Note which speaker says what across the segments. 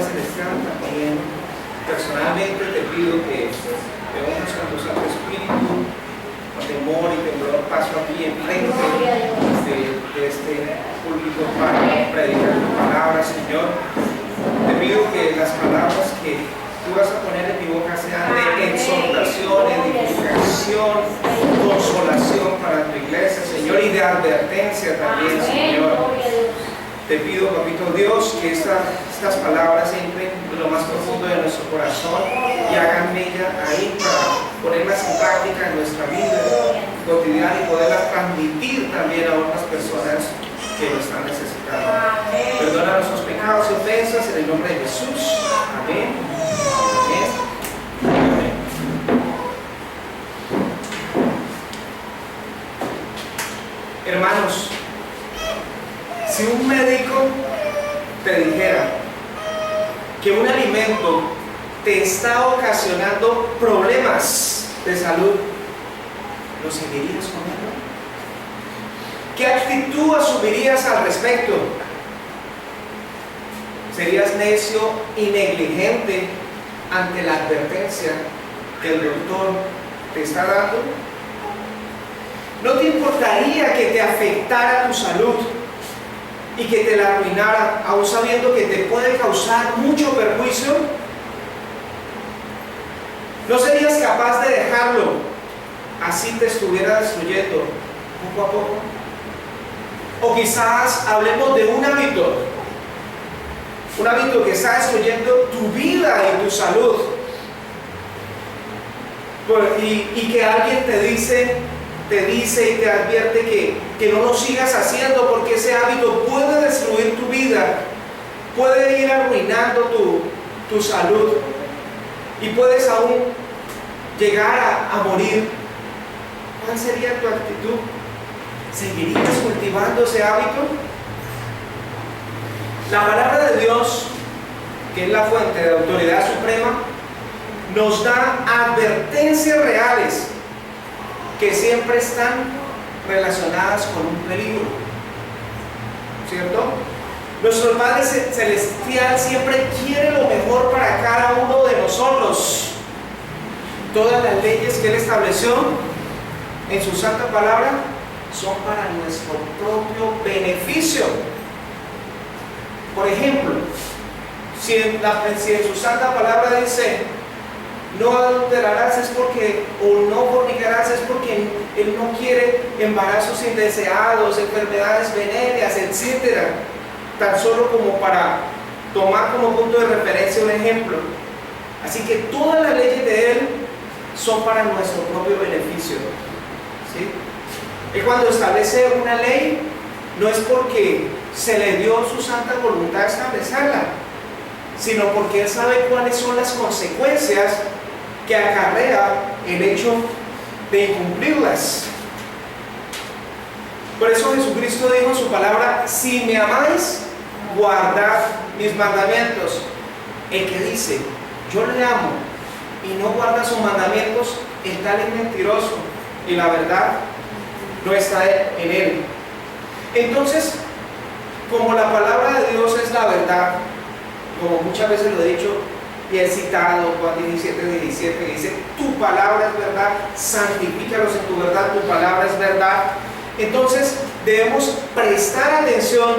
Speaker 1: Padre Celestial, también personalmente te pido que te unas con tu Santo Espíritu, con temor y temblor, paso aquí enfrente de este púlpito para predicar tu palabra, Señor. Te pido que las palabras que tú vas a poner en mi boca sean de exhortación, edificación, consolación para tu iglesia, Señor, y de advertencia también, Señor. Te pido, papito Dios, que estas palabras entren en lo más profundo de nuestro corazón y hagan mella ahí para ponerlas en práctica en nuestra vida cotidiana y poderlas transmitir también a otras personas que lo están necesitando. Perdona nuestros pecados y ofensas en el nombre de Jesús. Amén. Amén. Amén. Hermanos, si un médico te dijera que un alimento te está ocasionando problemas de salud, ¿lo seguirías comiendo? ¿Qué actitud asumirías al respecto? ¿Serías necio y negligente ante la advertencia que el doctor te está dando? ¿No te importaría que te afectara tu salud y que te la arruinara, aún sabiendo que te puede causar mucho perjuicio? ¿No serías capaz de dejarlo así te estuviera destruyendo poco a poco? O quizás hablemos de un hábito que está destruyendo tu vida y tu salud, y que alguien te dice y te advierte que no lo sigas haciendo porque ese hábito puede destruir tu vida, puede ir arruinando tu salud y puedes aún llegar a morir. ¿Cuál sería tu actitud? ¿Seguirías cultivando ese hábito? La palabra de Dios, que es la fuente de autoridad suprema, nos da advertencias reales que siempre están relacionadas con un peligro, ¿cierto? Nuestro Padre Celestial siempre quiere lo mejor para cada uno de nosotros. Todas las leyes que Él estableció en su santa palabra son para nuestro propio beneficio. Por ejemplo, si en su santa palabra dice no adulterarás, es porque, o no fornicarás, es porque Él no quiere embarazos indeseados, enfermedades venéreas, etc. Tan solo como para tomar como punto de referencia un ejemplo. Así que todas las leyes de Él son para nuestro propio beneficio, ¿sí? Él cuando establece una ley no es porque se le dio su santa voluntad establecerla, sino porque Él sabe cuáles son las consecuencias que acarrea el hecho de incumplirlas. Por eso Jesucristo dijo en su palabra: si me amáis, guardad mis mandamientos. El que dice yo le amo y no guarda sus mandamientos, el tal es mentiroso y la verdad no está en él. Entonces, como la palabra de Dios es la verdad, como muchas veces lo he dicho y he citado Juan 17:17, que dice: tu palabra es verdad, santifícalos en tu verdad, tu palabra es verdad. Entonces debemos prestar atención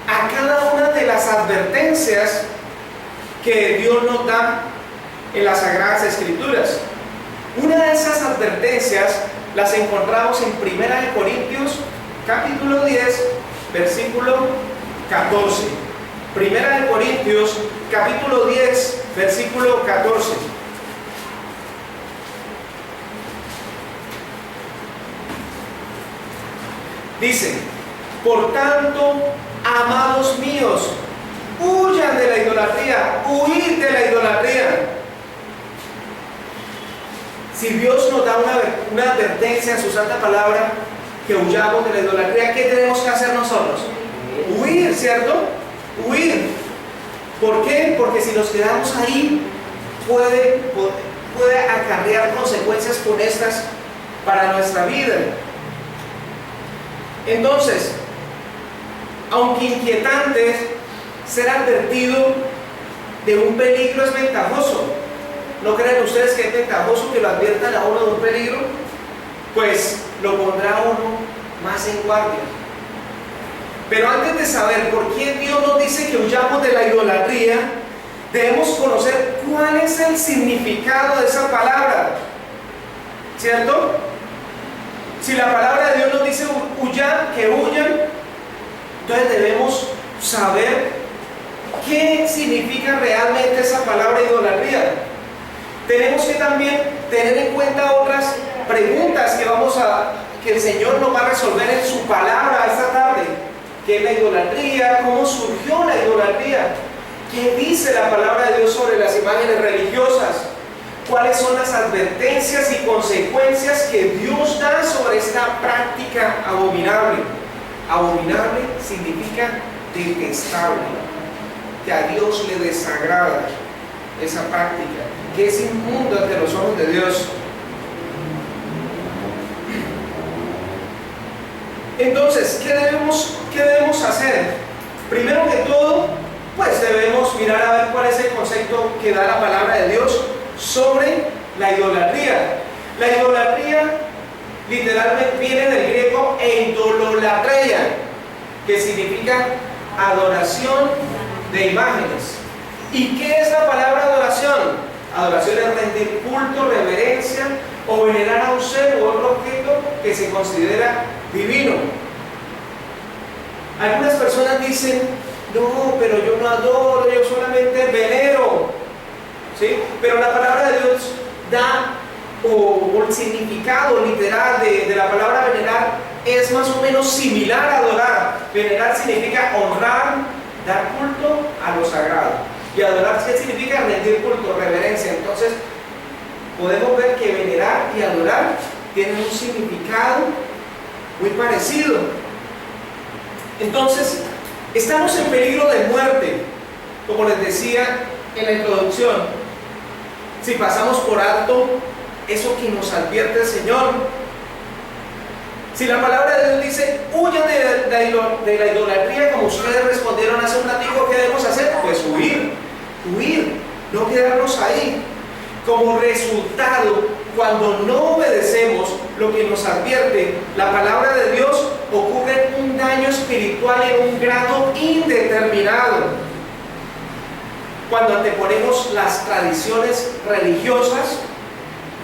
Speaker 1: a cada una de las advertencias que Dios nos da en las Sagradas Escrituras. Una de esas advertencias las encontramos en 1 Corintios capítulo 10, versículo 14. 1 Corintios capítulo 10, versículo 14. Dice: por tanto, amados míos, huyan de la idolatría, huid de la idolatría. Si Dios nos da una advertencia en su santa palabra que huyamos de la idolatría, ¿qué tenemos que hacer nosotros? Huir, ¿cierto? Huir. ¿Por qué? Porque si nos quedamos ahí puede acarrear consecuencias funestas para nuestra vida. Entonces, aunque inquietante ser advertido de un peligro es ventajoso. ¿No creen ustedes que es ventajoso que lo adviertan a uno de un peligro? Pues lo pondrá a uno más en guardia. Pero antes de saber por qué Dios nos dice que huyamos de la idolatría, debemos conocer cuál es el significado de esa palabra, ¿cierto? Si la palabra de Dios nos dice huyan, que huyan, entonces debemos saber qué significa realmente esa palabra idolatría. Tenemos que también tener en cuenta otras preguntas que el Señor nos va a resolver en su palabra esta tarde. ¿Qué es la idolatría? ¿Cómo surgió la idolatría? ¿Qué dice la palabra de Dios sobre las imágenes religiosas? ¿Cuáles son las advertencias y consecuencias que Dios da sobre esta práctica abominable? Abominable significa detestable, que a Dios le desagrada esa práctica, que es inmunda ante los ojos de Dios. Entonces, ¿qué debemos hacer? Primero que todo, pues debemos mirar a ver cuál es el concepto que da la palabra de Dios sobre la idolatría. La idolatría literalmente viene del griego eidololatreia, que significa adoración de imágenes. ¿Y qué es la palabra adoración? Adoración es rendir culto, reverencia o venerar a un ser u otro objeto que se considera divino. Algunas personas dicen, no, pero yo no adoro, yo solamente venero, ¿sí? Pero la palabra de Dios da, o el significado literal de la palabra venerar es más o menos similar a adorar. Venerar significa honrar, dar culto a lo sagrado. Y adorar, ¿qué significa? Rendir culto, reverencia. Entonces, podemos ver que venerar y adorar tienen un significado muy parecido. Entonces, estamos en peligro de muerte, como les decía en la introducción, si pasamos por alto eso que nos advierte el Señor. Si la palabra de Dios dice, huyan de la idolatría, como ustedes respondieron hace un ratito, ¿qué debemos hacer? Pues huir, no quedarnos ahí. Como resultado, cuando no obedecemos lo que nos advierte la palabra de Dios, ocurre un daño espiritual en un grado indeterminado. Cuando anteponemos las tradiciones religiosas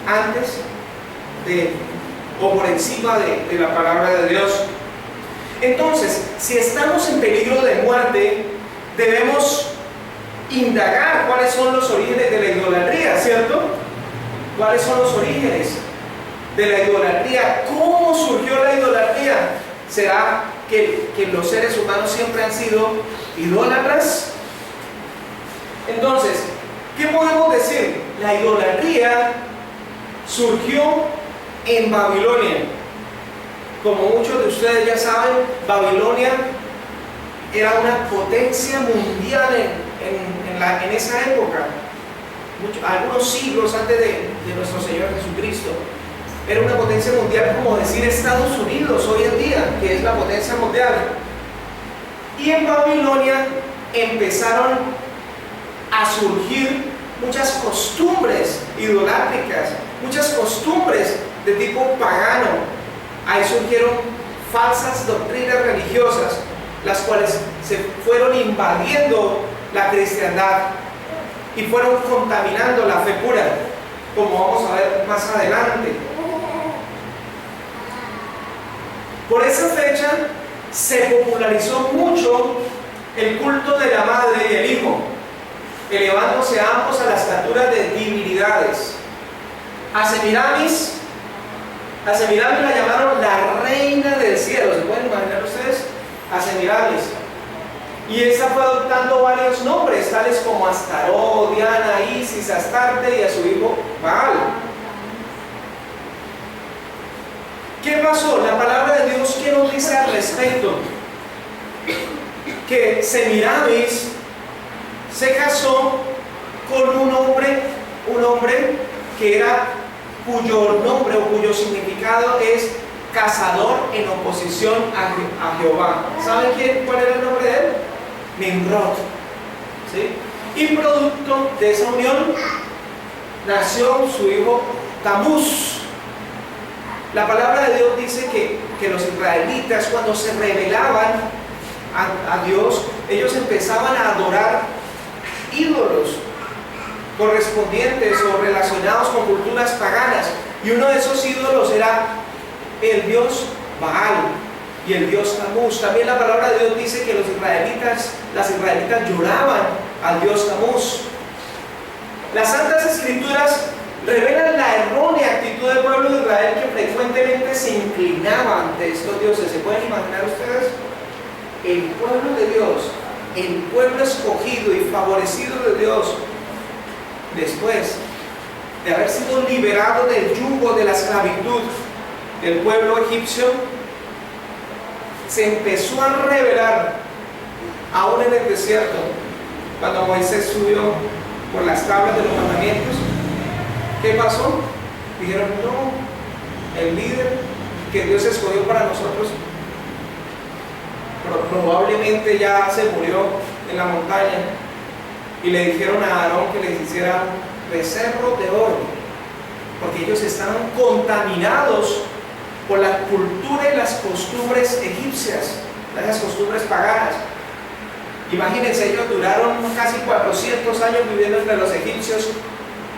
Speaker 1: antes o por encima de la palabra de Dios. Entonces, si estamos en peligro de muerte, debemos indagar cuáles son los orígenes de la idolatría, ¿cierto? ¿Cuáles son los orígenes de la idolatría? ¿Cómo surgió la idolatría? ¿Será que los seres humanos siempre han sido idólatras? Entonces, ¿qué podemos decir? La idolatría surgió en Babilonia. Como muchos de ustedes ya saben, Babilonia era una potencia mundial en esa época, algunos siglos antes de nuestro Señor Jesucristo. Era una potencia mundial, como decir Estados Unidos hoy en día, que es la potencia mundial. Y en Babilonia empezaron a surgir muchas costumbres idolátricas, muchas costumbres de tipo pagano. Ahí surgieron falsas doctrinas religiosas, las cuales se fueron invadiendo la cristiandad y fueron contaminando la fe pura, como vamos a ver más adelante. Por esa fecha se popularizó mucho el culto de la madre y el hijo, elevándose ambos a la estatura de divinidades. A Semiramis la llamaron la reina del cielo. ¿Se pueden imaginar ustedes? A Semiramis. Y esta fue adoptando varios nombres, tales como Astaró, Diana, Isis, Astarte, y a su hijo Baal. ¿Qué pasó? La palabra de Dios, ¿qué nos dice al respecto? Que Semiramis se casó con un hombre que era, cuyo nombre o cuyo significado es cazador en oposición a Jehová. ¿Saben cuál era el nombre de él? Nimrod. ¿Sí? Y producto de esa unión nació su hijo Tamuz. La palabra de Dios dice que los israelitas, cuando se rebelaban a Dios, ellos empezaban a adorar ídolos correspondientes o relacionados con culturas paganas. Y uno de esos ídolos era el dios Baal y el dios Tamuz. También la palabra de Dios dice que las israelitas lloraban al dios Tamuz. Las Santas Escrituras revelan la errónea actitud del pueblo de Israel, que frecuentemente se inclinaba ante estos dioses. ¿Se pueden imaginar ustedes? El pueblo de Dios, el pueblo escogido y favorecido de Dios, después de haber sido liberado del yugo de la esclavitud del pueblo egipcio, se empezó a rebelar aún en el desierto, cuando Moisés subió por las tablas de los mandamientos. ¿Qué pasó? Dijeron, no, el líder que Dios escogió para nosotros probablemente ya se murió en la montaña. Y le dijeron a Aarón que les hiciera becerros de oro, porque ellos estaban contaminados por la cultura y las costumbres egipcias, esas costumbres paganas. Imagínense, ellos duraron casi 400 años viviendo entre los egipcios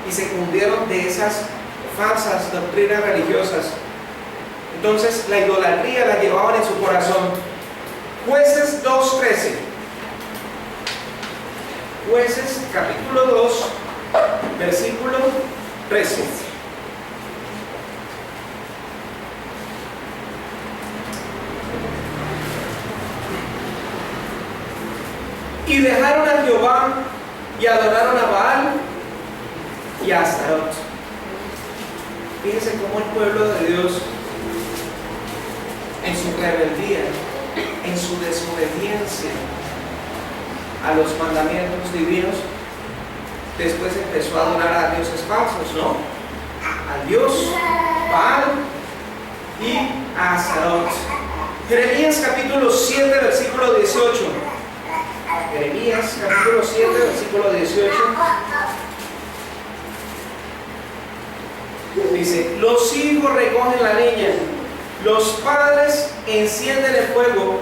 Speaker 1: y se cundieron de esas falsas doctrinas religiosas. Entonces la idolatría la llevaban en su corazón. Jueces 2:13. Jueces capítulo 2, versículo 13. Y dejaron a Jehová y adoraron a Baal y a Astarot. Fíjense cómo el pueblo de Dios, en su rebeldía, en su desobediencia a los mandamientos divinos, después empezó a adorar a dioses falsos, ¿no? A Dios, Baal y a Astarot. Jeremías capítulo 7, versículo 18. Jeremías capítulo 7, versículo 18. Dice, los hijos recogen la leña, los padres encienden el fuego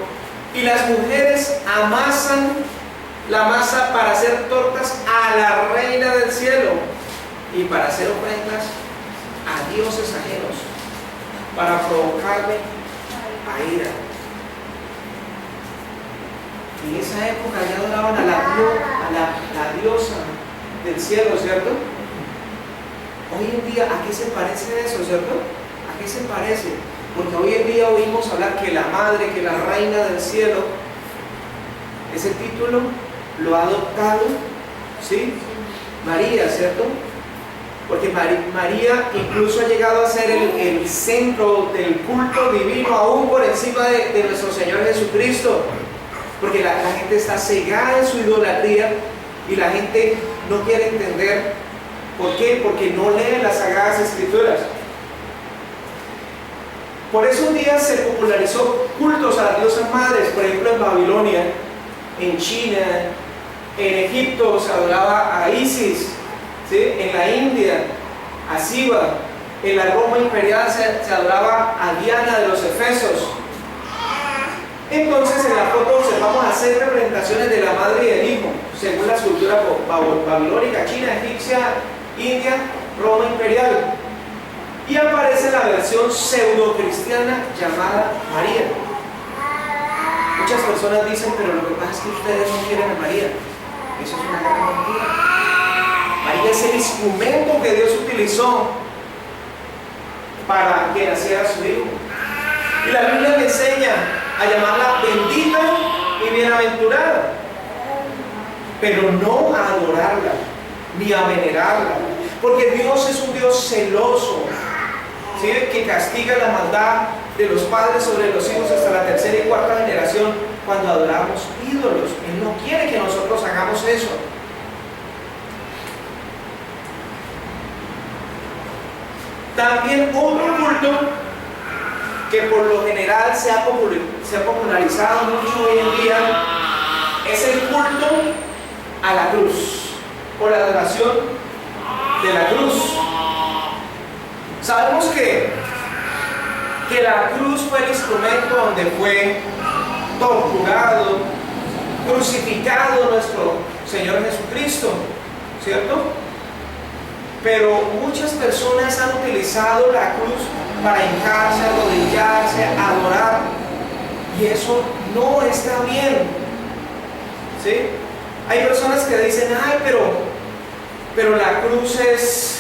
Speaker 1: y las mujeres amasan la masa para hacer tortas a la reina del cielo y para hacer ofrendas a dioses ajenos, para provocarme a ira. En esa época ya adoraban a la diosa del cielo, ¿cierto? Hoy en día, ¿a qué se parece eso, cierto? ¿A qué se parece? Porque hoy en día oímos hablar que la madre, que la reina del cielo, ese título lo ha adoptado, ¿sí? María, ¿cierto? Porque María incluso ha llegado a ser el centro del culto divino, aún por encima de nuestro Señor Jesucristo. Porque la gente está cegada en su idolatría y la gente no quiere entender. ¿Por qué? Porque no leen las Sagradas Escrituras. Por eso un día se popularizó cultos a las diosas madres, por ejemplo en Babilonia, en China, en Egipto se adoraba a Isis, ¿sí? En la India, a Siva, en la Roma imperial se adoraba a Diana de los Efesos. Entonces en la foto observamos a 6 representaciones de la madre y del hijo, según la escultura babilónica, China, egipcia, India, Roma imperial. Y aparece la versión pseudo-cristiana llamada María. Muchas personas dicen, pero lo que pasa es que ustedes no quieren a María. Eso es una gran mentira. María es el instrumento que Dios utilizó para que naciera su hijo. Y la Biblia me enseña a llamarla bendita y bienaventurada, pero no a adorarla ni a venerarla, porque Dios es un Dios celoso, ¿sí? Que castiga la maldad de los padres sobre los hijos hasta la 3ª y 4ª generación cuando adoramos ídolos. Él no quiere que nosotros hagamos eso. También otro culto que por lo general se ha popularizado mucho hoy en día es el culto a la cruz. o la adoración de la cruz. Sabemos que la cruz fue el instrumento donde fue torturado, crucificado nuestro Señor Jesucristo, ¿cierto? Pero muchas personas han utilizado la cruz para hincarse, arrodillarse, adorar, y eso no está bien, ¿sí? Hay personas que dicen, ay, pero la cruz es,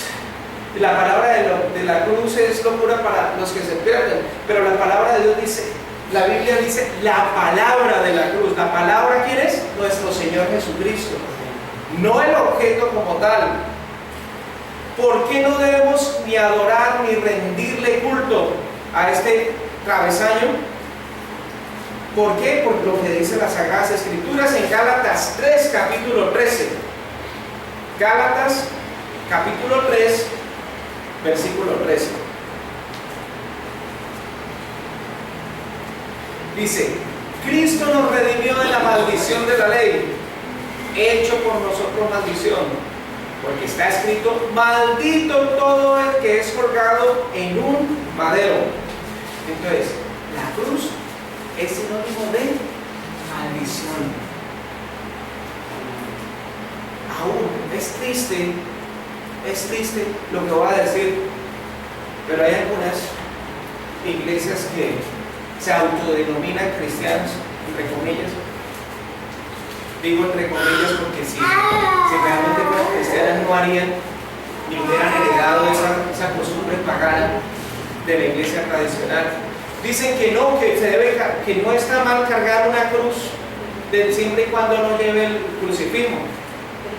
Speaker 1: la palabra de la cruz es locura para los que se pierden, pero la palabra de Dios dice, la Biblia dice, la palabra de la cruz. ¿La palabra quién es? Nuestro Señor Jesucristo, no el objeto como tal. ¿Por qué no debemos ni adorar ni rendirle culto a este travesaño? ¿Por qué? Por lo que dice las Sagradas Escrituras en Gálatas 3, capítulo 13. Gálatas, capítulo 3, versículo 13. Dice, Cristo nos redimió de la maldición de la ley, hecho por nosotros maldición, porque está escrito, maldito todo el que es colgado en un madero. Entonces, la cruz es sinónimo de maldición. Aún es triste lo que voy a decir, pero hay algunas iglesias que se autodenominan cristianos, entre comillas. Digo entre comillas porque si realmente fueran cristianas no harían ni hubieran heredado esa costumbre pagana de la iglesia tradicional. Dicen que no, que no está mal cargar una cruz siempre y cuando no lleve el crucifijo.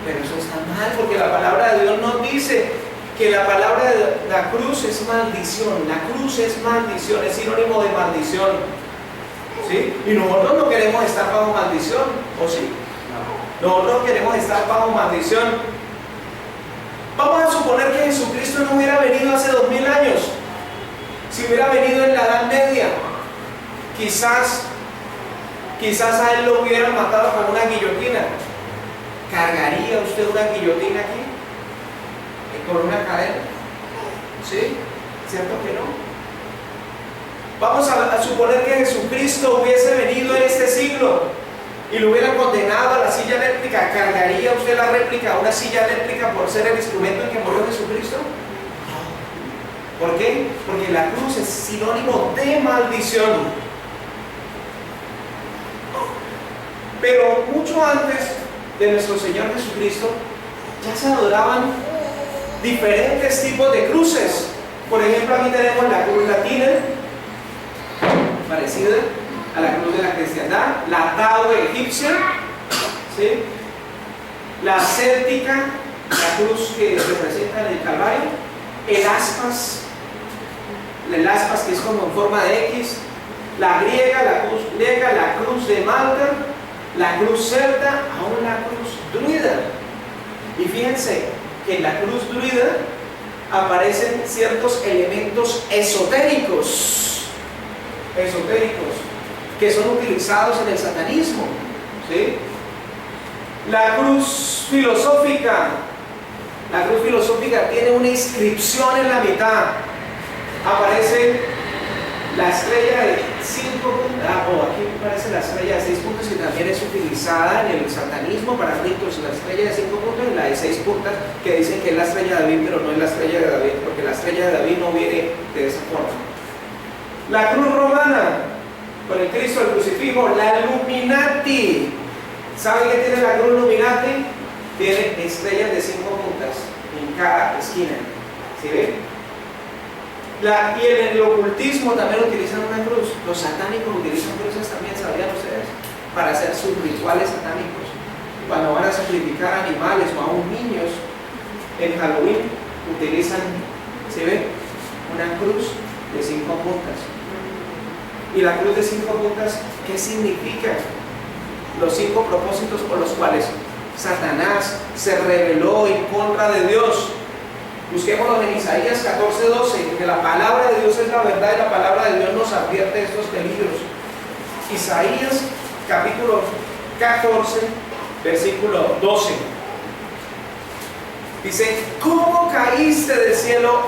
Speaker 1: Pero eso está mal, porque la palabra de Dios nos dice que la palabra de la cruz es maldición. La cruz es maldición, es sinónimo de maldición, ¿sí? Y nosotros no queremos estar bajo maldición, ¿o sí? Nosotros queremos estar bajo maldición. Vamos a suponer que Jesucristo no hubiera venido hace 2000 años. Si hubiera venido en la Edad Media, quizás a él lo hubieran matado con una guillotina. ¿Cargaría usted una guillotina aquí? ¿Con una cadena? ¿Sí? ¿Cierto que no? Vamos a suponer que Jesucristo hubiese venido en este siglo y lo hubieran condenado a la silla eléctrica. ¿Cargaría usted la réplica a una silla eléctrica por ser el instrumento en que murió Jesucristo? ¿Por qué? Porque la cruz es sinónimo de maldición. Pero mucho antes de nuestro Señor Jesucristo ya se adoraban diferentes tipos de cruces. Por ejemplo, aquí tenemos la cruz latina, parecida a la cruz de la cristiandad, la Tau egipcia, ¿sí? La céltica, la cruz que representa el Calvario, el aspas que es como en forma de X, la griega, la cruz griega, la cruz de Malta, la cruz celta, aún la cruz druida. Y fíjense que en la cruz druida aparecen ciertos elementos esotéricos que son utilizados en el satanismo, ¿sí? La cruz filosófica tiene una inscripción en la mitad. Aparece la estrella de 5 puntas, aquí aparece la estrella de 6 puntas, que también es utilizada en el satanismo para ritos. La estrella de 5 puntas y la de 6 puntas, que dicen que es la estrella de David, pero no es la estrella de David, porque la estrella de David no viene de esa forma. La cruz romana, con el Cristo, el crucifijo. La Illuminati, ¿saben qué tiene la cruz Illuminati? Tiene estrellas de 5 puntas en cada esquina, ¿sí ven? Y en el ocultismo también utilizan una cruz. Los satánicos utilizan cruces también, ¿sabían ustedes? Para hacer sus rituales satánicos. Cuando van a sacrificar animales o aún niños, en Halloween utilizan, ¿se ve? Una cruz de 5 puntas. ¿Y la cruz de 5 puntas qué significa? Los 5 propósitos por los cuales Satanás se rebeló en contra de Dios. Busquémoslo en Isaías 14:12, que la palabra de Dios es la verdad y la palabra de Dios nos advierte de estos peligros. Isaías capítulo 14, versículo 12. Dice, ¿cómo caíste del cielo,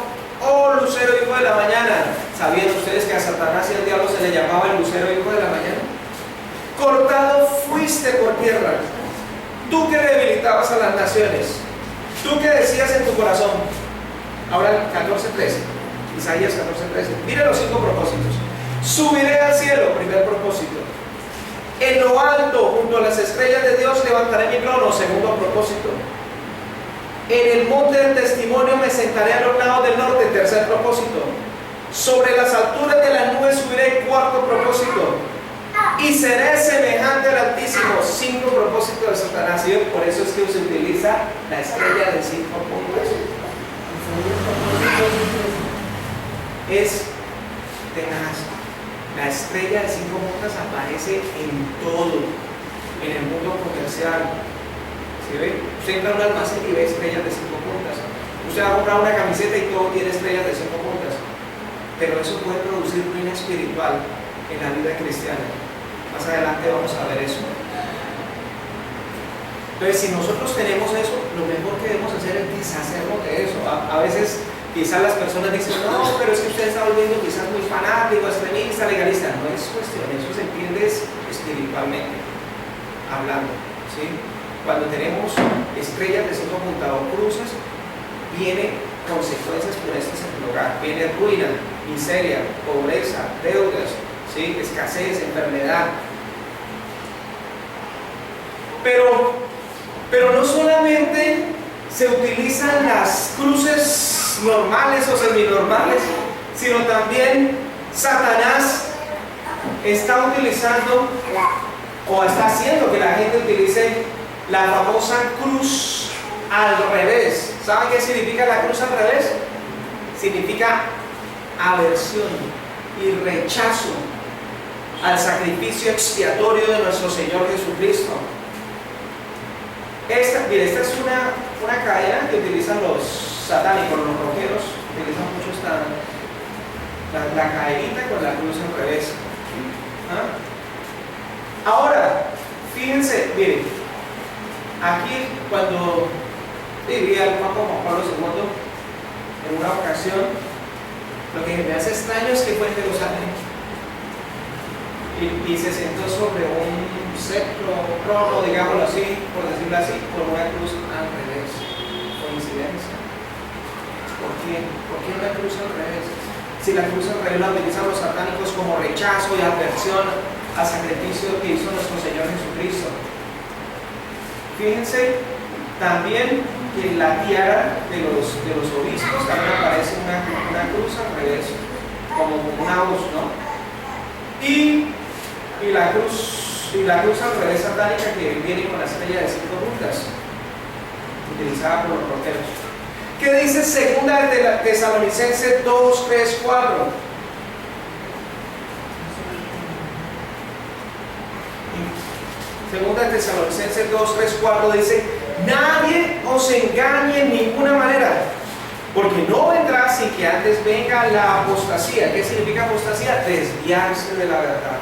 Speaker 1: oh lucero hijo de la mañana? ¿Sabían ustedes que a Satanás y al diablo se le llamaba el lucero hijo de la mañana? Cortado fuiste por tierra, tú que debilitabas a las naciones, tú que decías en tu corazón. Ahora el 14:13, Isaías 14:13. Mira los 5 propósitos. Subiré al cielo, primer propósito. En lo alto, junto a las estrellas de Dios, levantaré mi trono, segundo propósito. En el monte del testimonio me sentaré a los lados del norte, tercer propósito. Sobre las alturas de las nubes subiré, cuarto propósito. Y seré semejante al Altísimo, 5 propósitos de Satanás. ¿Sí? Por eso es que se utiliza la estrella de 5 puntas. Es tenaz. La estrella de 5 puntas aparece en todo, en el mundo comercial. ¿Sí ve? Usted entra a un almacén y ve estrellas de 5 puntas. Usted va a comprar una camiseta y todo tiene estrellas de 5 puntas. Pero eso puede producir ruina espiritual en la vida cristiana. Más adelante vamos a ver eso. Entonces, si nosotros tenemos eso, lo mejor que debemos hacer es deshacernos de eso. A veces, quizás las personas dicen, no, pero es que usted está volviendo quizás muy fanático, extremista, legalista. No es cuestión, eso se entiende espiritualmente, hablando. ¿Sí? Cuando tenemos estrellas de 5 puntas o cruces, vienen consecuencias funestas en el hogar. Viene ruina, miseria, pobreza, deudas, ¿sí? Escasez, enfermedad. Pero no solamente se utilizan las cruces normales o seminormales, sino también Satanás está utilizando o está haciendo que la gente utilice la famosa cruz al revés. ¿Saben qué significa la cruz al revés? Significa aversión y rechazo al sacrificio expiatorio de nuestro Señor Jesucristo. Esta es una cadena que utilizan los satánicos, los rockeros, utilizan mucho la cadenita con la cruz al revés. ¿Ah? Ahora, fíjense, miren, aquí cuando vivía el Papa Juan Pablo II, en una ocasión, lo que me hace extraño es que fue en Jerusalén y se sentó sobre un cetro, un trono, digámoslo así, por decirlo así, con una cruz al revés. Coincidencia. ¿Por qué? ¿Por qué una cruz al revés? Si la cruz al revés la utilizan los satánicos como rechazo y aversión al sacrificio que hizo nuestro Señor Jesucristo. Fíjense también que en la tiara de los obispos también aparece una cruz al revés, como una hoz, ¿no? Y la cruz al revés satánica que viene con la estrella de 5 puntas, utilizada por los rockeros. ¿Qué dice segunda de Tesalonicenses 2, 3, 4? Segunda de Tesalonicenses 2, 3, 4 dice: nadie os engañe en ninguna manera, porque no vendrá sin que antes venga la apostasía. ¿Qué significa apostasía? Desviarse de la verdad,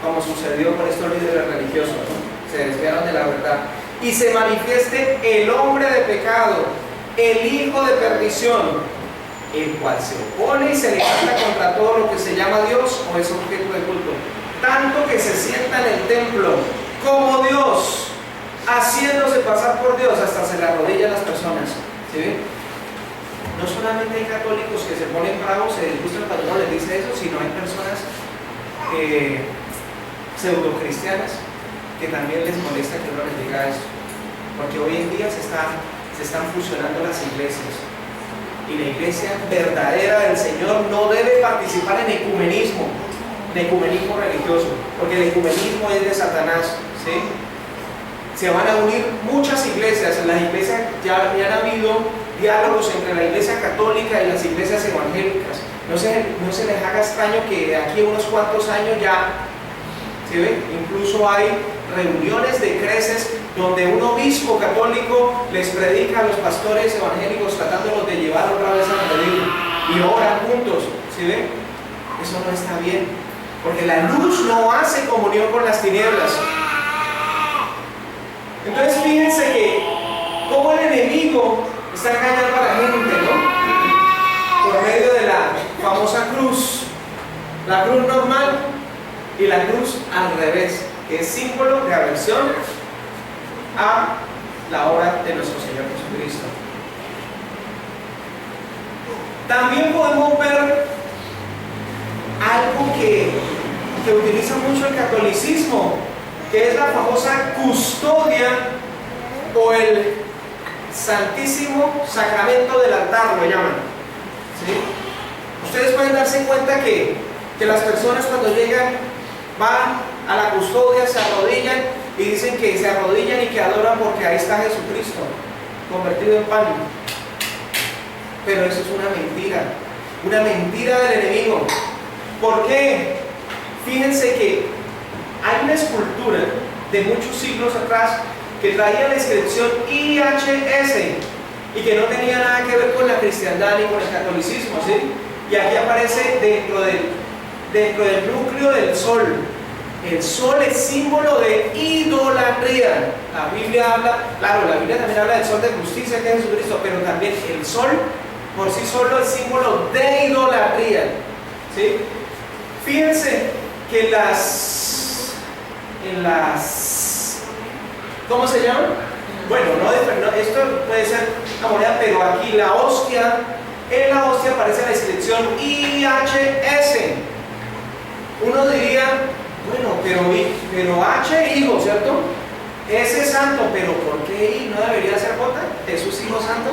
Speaker 1: como sucedió con estos líderes religiosos, ¿no? Se desviaron de la verdad. Y se manifieste el hombre de pecado, el hijo de perdición, el cual se opone y se levanta contra todo lo que se llama Dios o es objeto de culto, tanto que se sienta en el templo como Dios, haciéndose pasar por Dios, hasta se le arrodillan las personas. ¿Sí ven? No solamente hay católicos que se ponen bravos, se disgustan cuando uno les dice eso, sino hay personas pseudocristianas que también les molesta que uno les diga eso, porque hoy en día se están fusionando las iglesias, y la iglesia verdadera del Señor no debe participar en ecumenismo religioso, porque el ecumenismo es de Satanás, ¿sí? Se van a unir muchas iglesias. En las iglesias ya han habido diálogos entre la iglesia católica y las iglesias evangélicas. No se les haga extraño que de aquí a unos cuantos años ya, ¿sí ve? Incluso hay reuniones de creces donde un obispo católico les predica a los pastores evangélicos tratándolos de llevar otra vez a pedir y oran juntos. ¿Sí ve? Eso no está bien, porque la luz no hace comunión con las tinieblas. Entonces fíjense que como el enemigo está engañando a la gente, ¿no? Por medio de la famosa cruz, la cruz normal y la cruz al revés, que es símbolo de aversión a la obra de nuestro Señor Jesucristo. También podemos ver algo que utiliza mucho el catolicismo, que es la famosa custodia o el Santísimo Sacramento del altar, lo llaman. ¿Sí? Ustedes pueden darse cuenta que las personas cuando llegan van a la custodia, se arrodillan y dicen que se arrodillan y que adoran porque ahí está Jesucristo convertido en pan. Pero eso es una mentira del enemigo. ¿Por qué? Fíjense que hay una escultura de muchos siglos atrás que traía la inscripción IHS y que no tenía nada que ver con la cristiandad ni con el catolicismo, ¿sí? Y aquí aparece dentro del núcleo del sol. El sol es símbolo de idolatría. La Biblia habla, claro, la Biblia también habla del sol de justicia que es Jesucristo, pero también el sol por sí solo es símbolo de idolatría, ¿sí? Fíjense que ¿cómo se llama? Bueno, no, esto puede ser una moneda, pero aquí la hostia, en la hostia aparece la inscripción IHS. Uno diría, bueno, pero H hijo, ¿cierto? S es santo, pero ¿por qué I no debería ser J? Jesús hijo santo.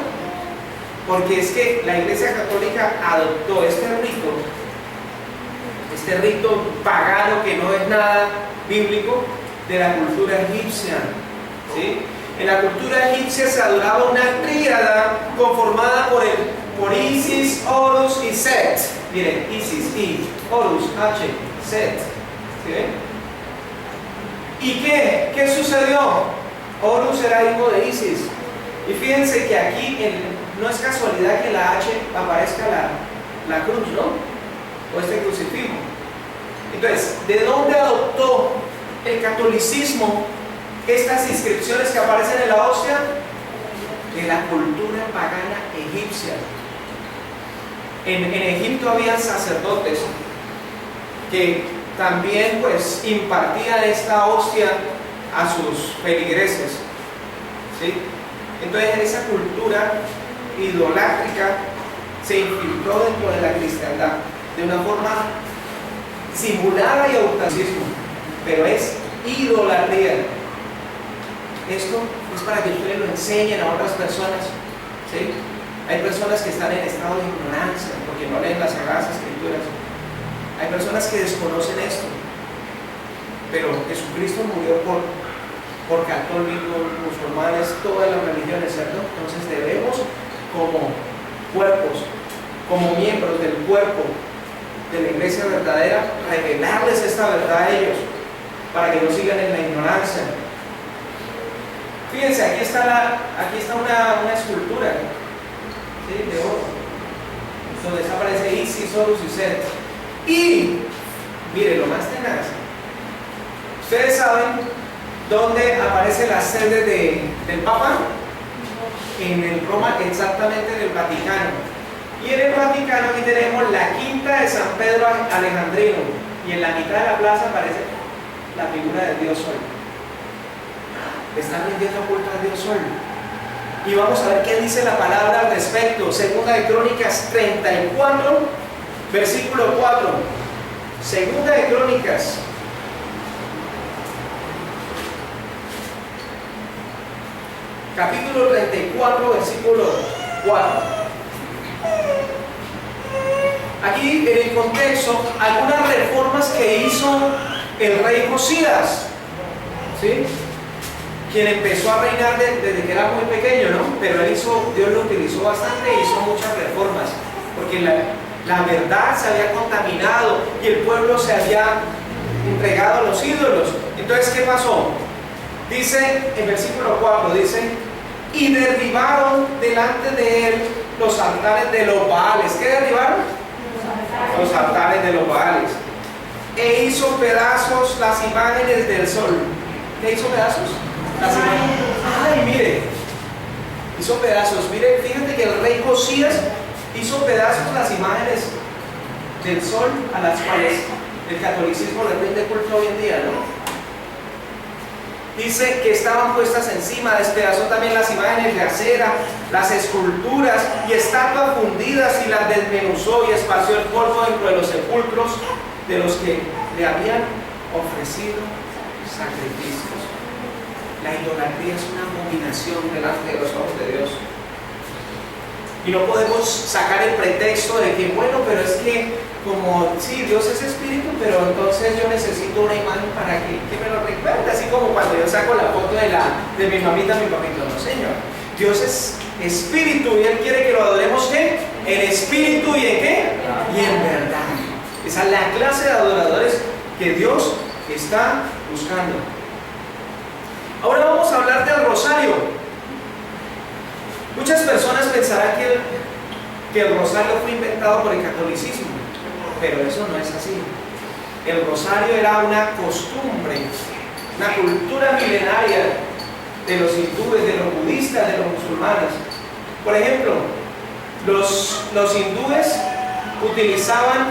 Speaker 1: Porque es que la Iglesia Católica adoptó este rito pagano que no es nada bíblico de la cultura egipcia, ¿sí? En la cultura egipcia se adoraba una tríada conformada por Isis, Horus y Set. Miren, Isis, I, Horus, H, Set. ¿Sí ven? ¿Y qué sucedió? Horus era hijo de Isis. Y fíjense que aquí no es casualidad que la H aparezca la cruz, ¿no? O este crucifijo. Entonces, ¿de dónde adoptó el catolicismo estas inscripciones que aparecen en la hostia? De la cultura pagana egipcia. En Egipto había sacerdotes que también pues impartían esta hostia a sus feligreses, ¿sí? Entonces esa cultura idolátrica se infiltró dentro de la cristiandad de una forma simulada y auténtica, pero es idolatría. Esto es para que ustedes lo enseñen a otras personas, ¿sí? Hay personas que están en estado de ignorancia porque no leen las Sagradas Escrituras. Hay personas que desconocen esto, pero Jesucristo murió por católicos, musulmanes, todas las religiones, ¿cierto? Entonces debemos como cuerpos, como miembros del cuerpo de la iglesia verdadera, revelarles esta verdad a ellos, para que no sigan en la ignorancia. Fíjense, aquí está una escultura, ¿sí? De oro, donde aparece Isis, Horus y Set. Y, mire, lo más tenaz, ustedes saben dónde aparece la sede del Papa, en Roma, exactamente en el Vaticano. Y en el Vaticano aquí tenemos la quinta de San Pedro Alejandrino, y en la mitad de la plaza aparece la figura del Dios Sol. Están rindiendo culto al Dios Sol. Y vamos a ver qué dice la palabra al respecto. Segunda de Crónicas 34, versículo 4. Segunda de Crónicas. Capítulo 34, versículo 4. Aquí en el contexto, algunas reformas que hizo el rey Josías, ¿sí? Quien empezó a reinar desde que era muy pequeño, ¿no? Pero Dios lo utilizó bastante e hizo muchas reformas, porque la verdad se había contaminado y el pueblo se había entregado a los ídolos. Entonces, ¿qué pasó? Dice en versículo 4, dice: y derribaron delante de él los altares de los Baales. ¿Qué derribaron? Los altares de los Baales. E hizo pedazos las imágenes del sol. ¿Qué hizo pedazos? Las imágenes. Ay, mire. Hizo pedazos. Mire, fíjate que el rey Josías hizo pedazos las imágenes del sol a las cuales el catolicismo le rinde culto hoy en día, ¿no? Dice que estaban puestas encima, despedazó también las imágenes de acera, las esculturas y estatuas fundidas y las desmenuzó y esparció el polvo dentro de los sepulcros de los que le habían ofrecido sacrificios. La idolatría es una abominación delante de los ojos de Dios. Y no podemos sacar el pretexto de que, bueno, pero es que como, sí, Dios es espíritu, pero entonces yo necesito una imagen para que me lo recuerde, así como cuando yo saco la foto de mi mamita, mi papito. No, Señor, Dios es espíritu y Él quiere que lo adoremos, ¿qué? En espíritu y en qué? Y en verdad. Esa es la clase de adoradores que Dios está buscando. Ahora vamos a hablar del rosario. Muchas personas pensarán que el rosario fue inventado por el catolicismo, pero eso no es así. El rosario era una costumbre, una cultura milenaria de los hindúes, de los budistas, de los musulmanes. Por ejemplo, los hindúes utilizaban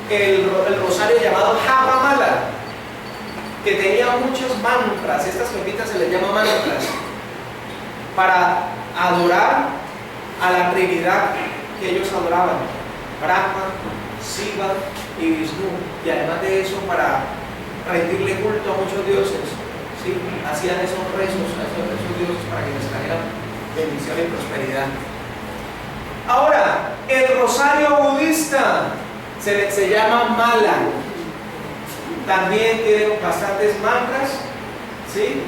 Speaker 1: el rosario llamado Japa Mala, que tenía muchos mantras. Estas pepitas se les llama mantras, para adorar a la Trinidad que ellos adoraban: Brahma, Shiva y Vishnu. Y además de eso, para rendirle culto a muchos dioses, ¿sí? Hacían esos rezos a esos dioses para que les trajeran bendición y prosperidad. Ahora, el rosario budista se llama Mala. También tiene bastantes mantras, ¿sí?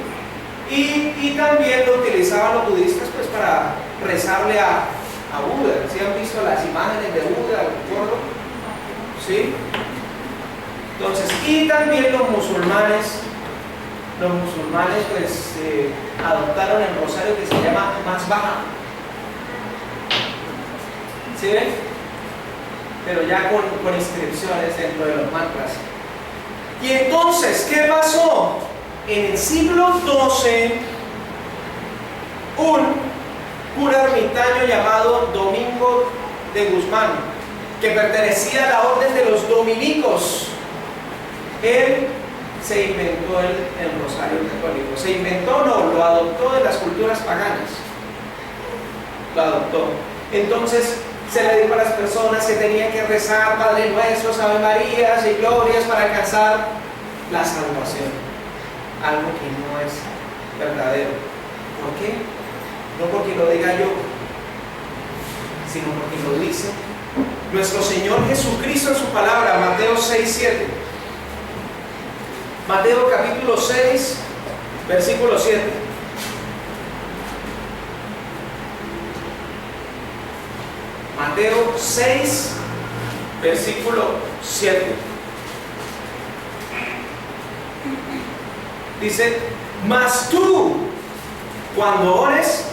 Speaker 1: Y también lo utilizaban los budistas pues para rezarle a Buda. ¿Sí han visto las imágenes de Buda, el gordo? ¿Sí? Entonces, y también los musulmanes pues adoptaron el rosario que se llama Masbaha. ¿Sí ven? Pero ya con inscripciones dentro de los mantras. Y entonces, ¿qué pasó? En el siglo XII, un cura ermitaño llamado Domingo de Guzmán, que pertenecía a la orden de los dominicos, él se inventó el rosario católico. Se inventó, no, lo adoptó de las culturas paganas. Lo adoptó. Entonces se le dijo a las personas que tenían que rezar Padre Nuestros, Ave Marías y Glorias para alcanzar la salvación. Algo que no es verdadero. ¿Por qué? No porque lo diga yo, sino porque lo dice nuestro Señor Jesucristo en su palabra, Mateo 6:7. Mateo capítulo 6, versículo 7. Mateo 6, versículo 7. Dice: mas tú, cuando ores,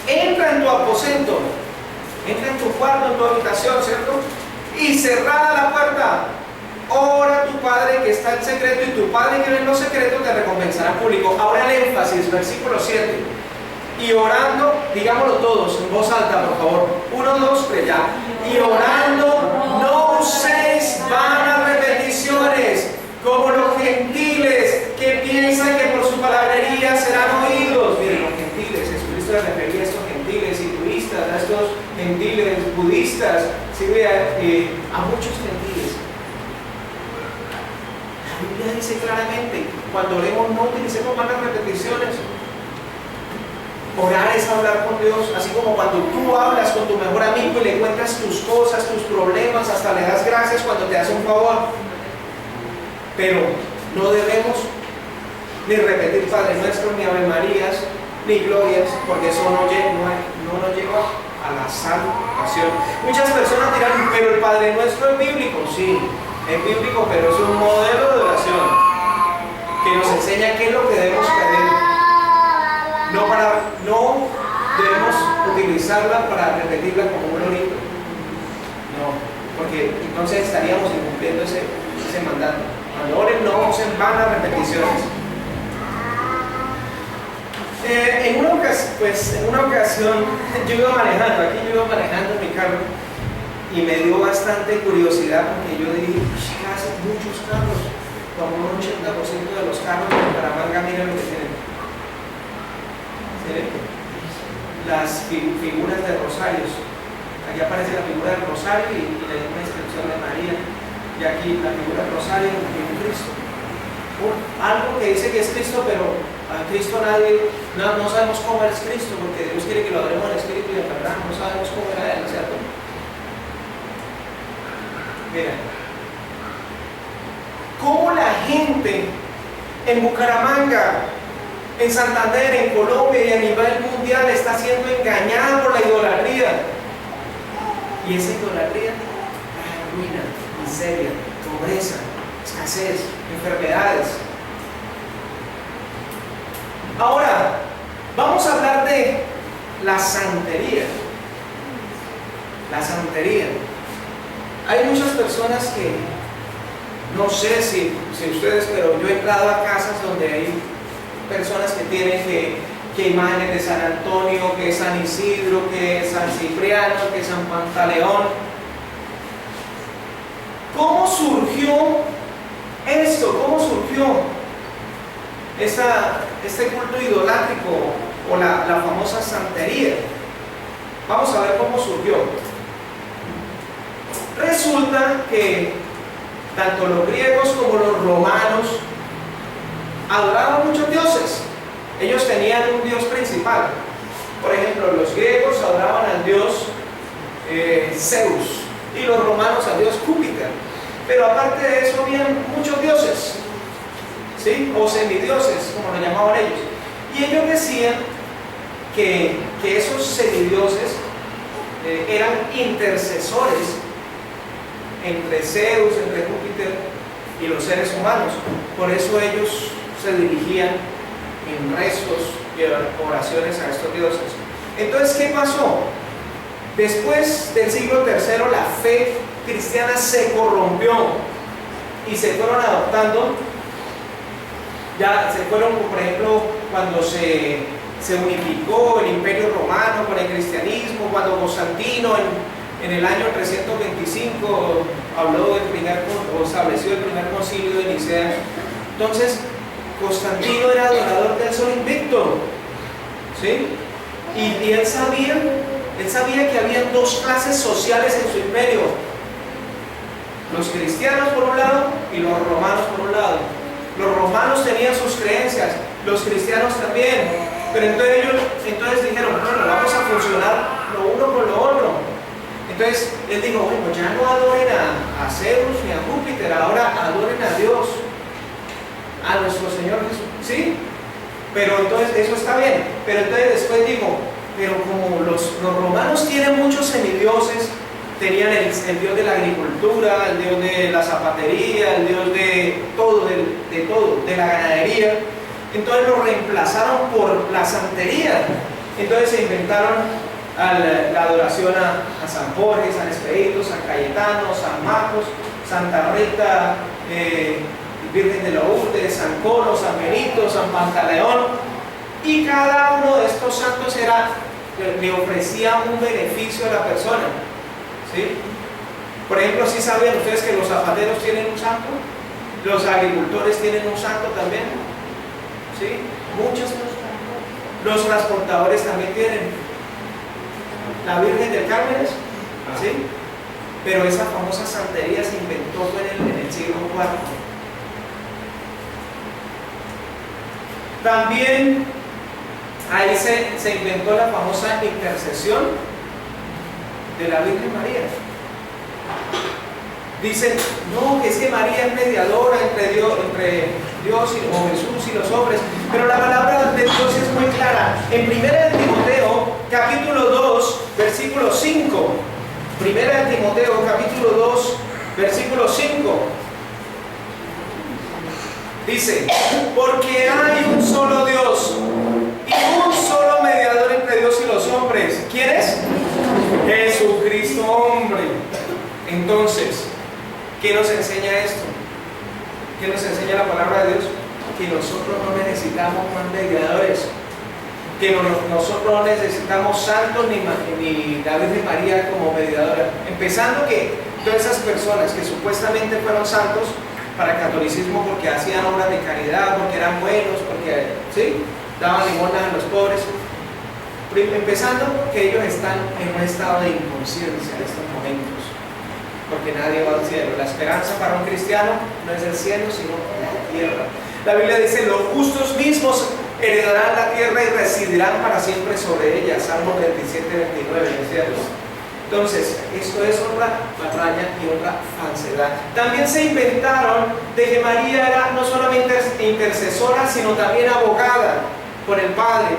Speaker 1: entra en tu aposento, entra en tu cuarto, en tu habitación, ¿cierto? Y cerrada la puerta, ora a tu Padre que está en secreto, y tu Padre que ve en lo secreto te recompensará en público. Ahora el énfasis, versículo 7. Y orando, digámoslo todos en voz alta, por favor. 1, 2, 3, ya. Y orando, no uséis vanas repeticiones, como los gentiles que piensan que por su palabrería serán oídos. Miren, los gentiles, Jesucristo le refería a estos gentiles hinduistas, a estos gentiles budistas, ¿sí? A muchos gentiles. La Biblia dice claramente: cuando oremos, no utilicemos vanas repeticiones. Orar es hablar con Dios, así como cuando tú hablas con tu mejor amigo y le cuentas tus cosas, tus problemas, hasta le das gracias cuando te hace un favor. Pero no debemos ni repetir Padre Nuestro, ni Ave Marías, ni Glorias, porque eso no nos lleva a la salvación. Muchas personas dirán: pero el Padre Nuestro es bíblico. Sí, es bíblico, pero es un modelo de oración que nos enseña qué es lo que debemos pedir. No debemos utilizarla para repetirla como un lorito. No, porque entonces estaríamos incumpliendo ese mandato. Cuando oren, no usen vanas repeticiones. En una ocasión en una ocasión yo iba manejando en mi carro y me dio bastante curiosidad porque yo dije, casi muchos carros, como un 80% de los carros de Bucaramanga, miren lo que tienen. ¿Sí? Las figuras de rosarios. Aquí aparece la figura del rosario y la inscripción de María. Y aquí la figura del rosario y un Cristo. Algo que dice que es Cristo, pero a Cristo no sabemos cómo es Cristo, porque Dios quiere que lo adoremos en espíritu y en verdad, no sabemos cómo era Él, ¿cierto? Mira, cómo la gente en Bucaramanga, en Santander, en Colombia y a nivel mundial está siendo engañada por la idolatría. Y esa idolatría trae ruina, miseria, pobreza, escasez, enfermedades. Ahora, vamos a hablar de la santería. La santería. Hay muchas personas que, no sé si ustedes, pero yo he entrado a casas donde hay personas que tienen que imágenes de San Antonio, que es San Isidro, que es San Cipriano, que es San Pantaleón. ¿Cómo surgió esto? ¿Cómo surgió este culto idolátrico o la famosa santería? Vamos a ver cómo surgió. Resulta que tanto los griegos como los romanos adoraban muchos dioses. Ellos tenían un dios principal. Por ejemplo, los griegos adoraban al dios Zeus y los romanos al dios Júpiter. Pero aparte de eso, habían muchos dioses, ¿sí? O semidioses, como lo llamaban ellos. Y ellos decían que esos semidioses eran intercesores entre Zeus, entre Júpiter y los seres humanos. Por eso ellos se dirigían en rezos y oraciones a estos dioses. Entonces, ¿qué pasó? Después del siglo III, la fe cristiana se corrompió y se fueron adoptando, por ejemplo, cuando se unificó el Imperio Romano con el cristianismo, cuando Constantino en el año 325 estableció el primer concilio de Nicea. Entonces, Constantino era adorador del sol invicto, ¿sí? Y él sabía que había dos clases sociales en su imperio: los cristianos por un lado y los romanos por un lado. Los romanos tenían sus creencias, los cristianos también, pero entonces dijeron, bueno, vamos a funcionar lo uno con lo otro. Entonces él dijo, bueno, ya no adoren a Zeus ni a Júpiter, ahora adoren a Dios, a nuestro Señor Jesús, ¿sí? Pero entonces eso está bien, pero entonces después dijo, pero como los romanos tienen muchos semidioses, tenían el dios de la agricultura, el dios de la zapatería, el dios de todo, de la ganadería, entonces lo reemplazaron por la santería. Entonces se inventaron la adoración a San Jorge, San Expedito, San Cayetano, San Marcos, Santa Rita, Virgen de Lourdes, San Colo, San Benito, San Pantaleón, y cada uno de estos santos le ofrecía un beneficio a la persona, ¿sí? Por ejemplo, ¿sí sabían ustedes que los zapateros tienen un santo? Los agricultores tienen un santo también, ¿sí? Muchos. Los transportadores también tienen. La Virgen del Carmen, ¿sí? Pero esa famosa santería se inventó en el siglo IV. También ahí se inventó la famosa intercesión de la Virgen María. Dicen, no, que es que María es mediadora entre Dios o Jesús y los hombres, pero la palabra de Dios es muy clara. En 1 Timoteo, capítulo 2, versículo 5. 1 Timoteo, capítulo 2, versículo 5. Dice, porque hay un solo Dios y un solo mediador entre Dios y los hombres. ¿Quién es? Jesucristo, hombre. Entonces, ¿qué nos enseña esto? ¿Qué nos enseña la palabra de Dios? Que nosotros no necesitamos más mediadores. que nosotros no necesitamos santos ni la Virgen María como mediadora. Empezando que todas esas personas que supuestamente fueron santos para el catolicismo porque hacían obras de caridad, porque eran buenos, porque ¿sí? Daban limonas a los pobres. Empezando que ellos están en un estado de inconsciencia en estos momentos, porque nadie va al cielo. La esperanza para un cristiano no es el cielo, sino la tierra. La Biblia dice: los justos mismos heredarán la tierra y residirán para siempre sobre ella. Salmo 37, 29, ¿no es cierto? Entonces, esto es otra patraña y otra falsedad. También se inventaron de que María era no solamente intercesora, sino también abogada por el Padre.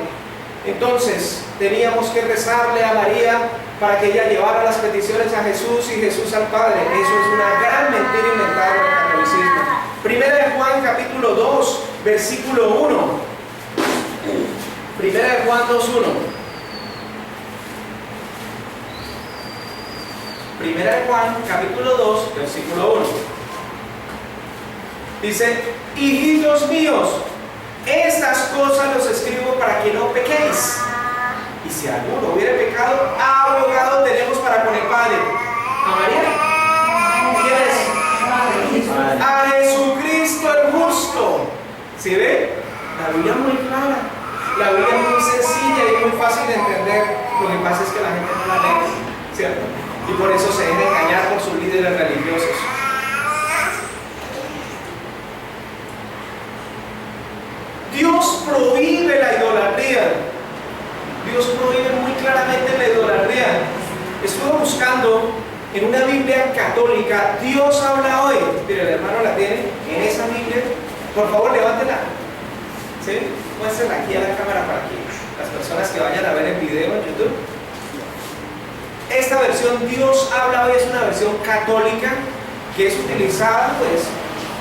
Speaker 1: Entonces, teníamos que rezarle a María para que ella llevara las peticiones a Jesús y Jesús al Padre. Eso es una gran mentira inventada por el catolicismo. Primera de Juan, capítulo 2, versículo 1. Primera de Juan 2:1. Primera de Juan, capítulo 2, versículo 1. Dice: hijitos míos, estas cosas los escribo para que no pequéis. Y si alguno hubiera pecado, abogado tenemos para con el Padre. ¿A María? ¿Quién es? A Jesucristo el justo. ¿Sí ve? La Biblia es muy clara. La Biblia es muy sencilla y muy fácil de entender. Lo que pasa es que la gente no la lee, ¿cierto? Y por eso se deja engañar por sus líderes religiosos. Dios prohíbe la idolatría. Dios prohíbe muy claramente la idolatría. Estuve buscando en una Biblia católica, Dios habla hoy. Mire, el hermano la tiene en esa Biblia. Por favor, levántela. ¿Sí? Muéstrenla aquí a la cámara para que las personas que vayan a ver el video en YouTube. Esta versión, Dios habla hoy, es una versión católica que es utilizada pues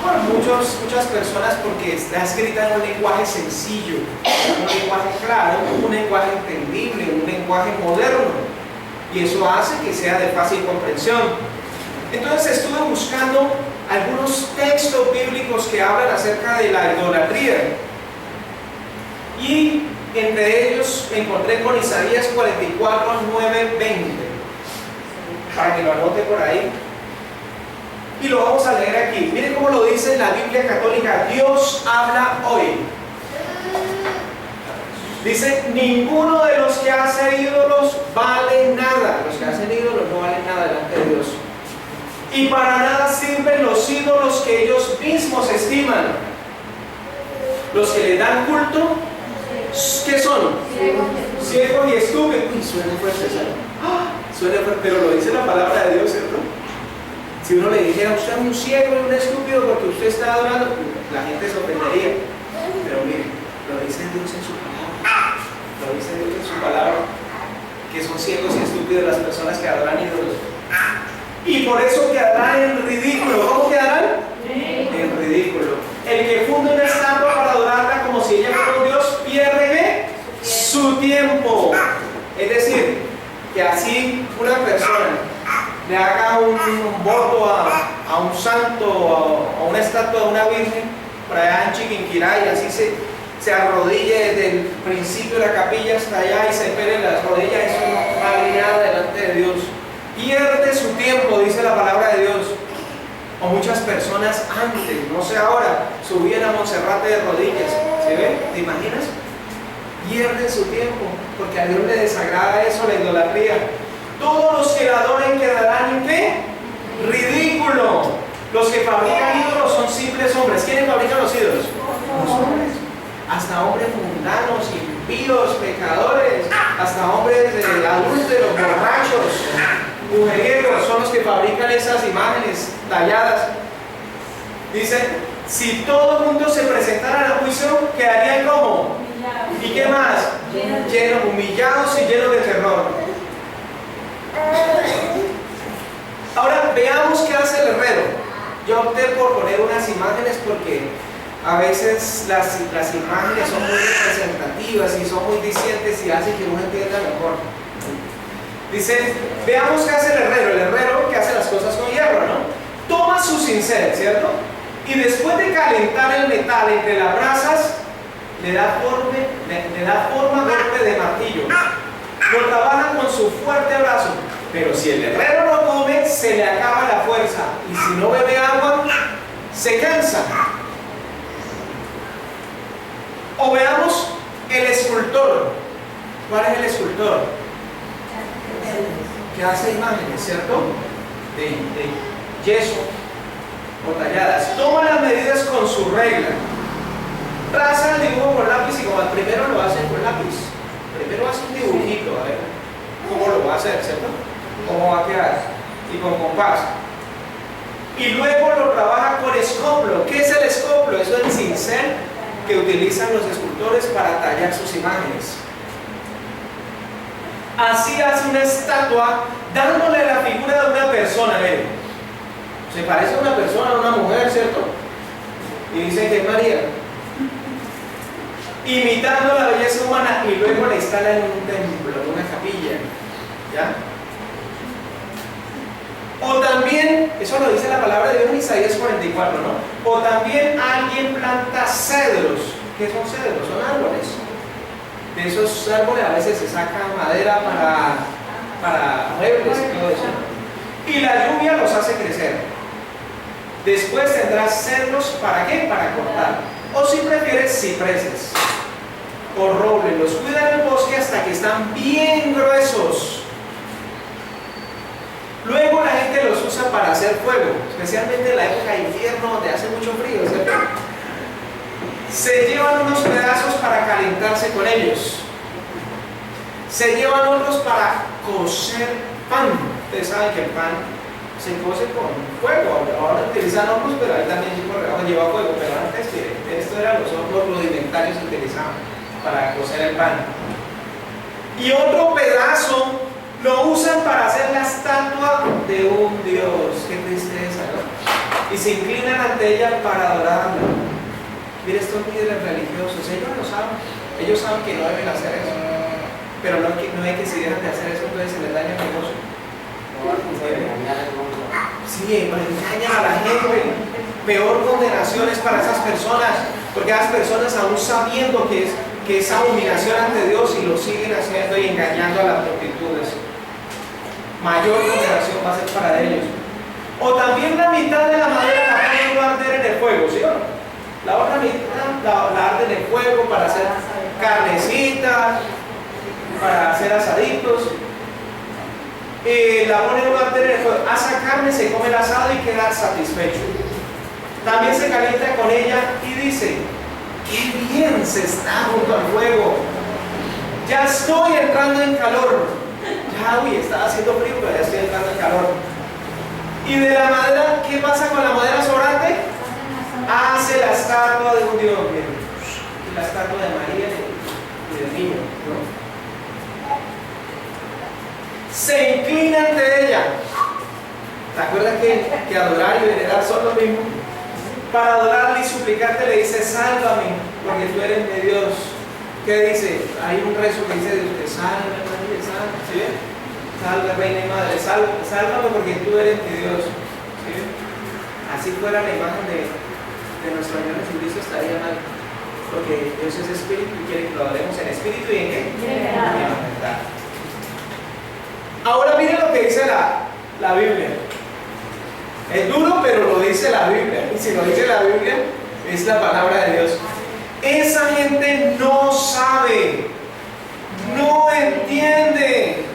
Speaker 1: por muchas personas porque está escrita en un lenguaje sencillo, un lenguaje claro, un lenguaje entendible, un lenguaje moderno, y eso hace que sea de fácil comprensión. Entonces estuve buscando algunos textos bíblicos que hablan acerca de la idolatría, y entre ellos me encontré con Isaías 44, 9, 20, para que lo anote por ahí. Y lo vamos a leer aquí. Miren cómo lo dice en la Biblia católica. Dios habla hoy. Dice: ninguno de los que hacen ídolos vale nada. Los que hacen ídolos no valen nada delante de Dios. Y para nada sirven los ídolos que ellos mismos estiman. Los que le dan culto, ¿qué son? Ciegos y estúpidos. Uy, suena fuerte, suena fuerte, pero lo dice la palabra de Dios, ¿cierto? Si uno le dijera: usted es un ciego y un estúpido porque usted está adorando, la gente se ofendería. Pero mire, lo dice Dios en su palabra. Lo dice Dios en su palabra, que son ciegos y estúpidos las personas que adoran ídolos. Y por eso quedarán en ridículo. ¿Cómo quedarán? En ridículo. El que funde una estatua para adorarla como si ella fuera un Dios, pierde su tiempo. Es decir, que así una persona le haga un voto a un santo, a una estatua de una virgen, por allá en Chiquinquirá, y así se arrodille desde el principio de la capilla hasta allá y se pele las rodillas, eso no vale nada delante de Dios. Pierde su tiempo, dice la palabra de Dios. O muchas personas antes, no sé ahora, subían a Monserrate de rodillas. ¿Se ve? ¿Te imaginas? Pierden su tiempo, porque a Dios le desagrada eso, la idolatría. Todos los que la adoren quedarán en ¿qué? Ridículo. Los que fabrican ídolos son simples hombres. ¿Quiénes fabrican los ídolos? Los hombres. Hasta hombres mundanos, impíos, pecadores, hasta hombres adúlteros, borrachos, mujeriegos, son los que fabrican esas imágenes talladas. Dice: si todo el mundo se presentara al juicio, quedarían como, ¿y qué más? Llenos, humillados y llenos de terror. Ahora veamos qué hace el herrero. Yo opté por poner unas imágenes porque a veces las imágenes son muy representativas y son muy dicientes y hacen que uno entienda mejor. Dice: veamos qué hace el herrero. El herrero que hace las cosas con hierro, ¿no? Toma su cincel, ¿cierto? Y después de calentar el metal entre las brasas, le da forma golpe de martillo. Lo trabaja con su fuerte brazo. Pero si el herrero no come, se le acaba la fuerza. Y si no bebe agua, se cansa. O veamos el escultor. ¿Cuál es el escultor? Que hace imágenes, ¿cierto? De yeso o talladas. Toma las medidas con su regla. Traza el dibujo con lápiz y como primero lo hace con lápiz. Primero hace un dibujito, a ver cómo lo va a hacer, ¿cierto? Cómo va a quedar. Y con compás. Y luego lo trabaja con escoplo. ¿Qué es el escoplo? Eso es el cincel que utilizan los escultores para tallar sus imágenes. Así hace una estatua dándole la figura de una persona. Miren, se parece a una persona, a una mujer, ¿cierto? Y dice que es María, imitando la belleza humana, y luego la instala en un templo, en una capilla, ¿ya? O también, eso lo dice la palabra de Dios en Isaías 44, ¿no? O también alguien planta cedros. ¿Qué son cedros? Son árboles. De esos árboles a veces se saca madera para muebles y todo eso. Y la lluvia los hace crecer. Después tendrás cedros, ¿para qué? Para cortar. O si prefieres, cipreses o roble. Los cuida en el bosque hasta que están bien gruesos. Luego la gente los usa para hacer fuego, especialmente en la época de invierno donde hace mucho frío, ¿cierto? Se llevan unos pedazos para calentarse con ellos. Se llevan otros para cocer pan. Ustedes saben que el pan se cose con fuego. Ahora utilizan hornos, pero ahí también por debajo lleva fuego. Pero antes, esto eran los hornos rudimentarios que utilizaban para cocer el pan. Y otro pedazo lo usan para hacer la estatua de un dios. Qué tristeza, ¿no? Y se inclinan ante ella para adorarla. Mira, estos líderes religiosos, ellos lo saben. Ellos saben que no deben hacer eso. Pero no hay que si dejan de hacer eso, entonces se les daña el negocio. Sí, engañan a la gente. Peor condenaciones para esas personas. Porque esas personas, aún sabiendo que es abominación ante Dios, y lo siguen haciendo y engañando a las multitudes, mayor condenación va a ser para ellos. O también la mitad de la madera la pueden arder en el fuego, ¿sí o no? La otra mitad la arden en el fuego para hacer carnecitas, para hacer asaditos. La ponen a arder en el fuego. Asa carne, se come el asado y queda satisfecho. También se calienta con ella y dice: ¡qué bien se está junto al fuego! Ya estoy entrando en calor. Ya, estaba haciendo frío, pero ya estoy entrando en calor. Y de la madera, ¿qué pasa con la madera sobrante? Hace la estatua de un dios. Miren, la estatua de María y del niño, ¿no? Se inclina ante ella. ¿Te acuerdas que adorar y venerar son lo mismo? Para adorarle y suplicarte le dice: sálvame, porque tú eres mi Dios. ¿Qué dice? Hay un rezo que dice: Dios, sálvame, María, sálvame. ¿Sí ven? Salve, Reina y Madre, sálvame porque tú eres mi Dios. ¿Sí ven? Así fuera la imagen de nuestro Señor Jesucristo, estaría mal. Porque Dios es espíritu y quiere que lo adoremos en espíritu y en qué? En verdad. Ahora miren lo que dice la Biblia. Es duro, pero lo dice la Biblia. Y si lo dice la Biblia, es la palabra de Dios. Esa gente no sabe, no entiende.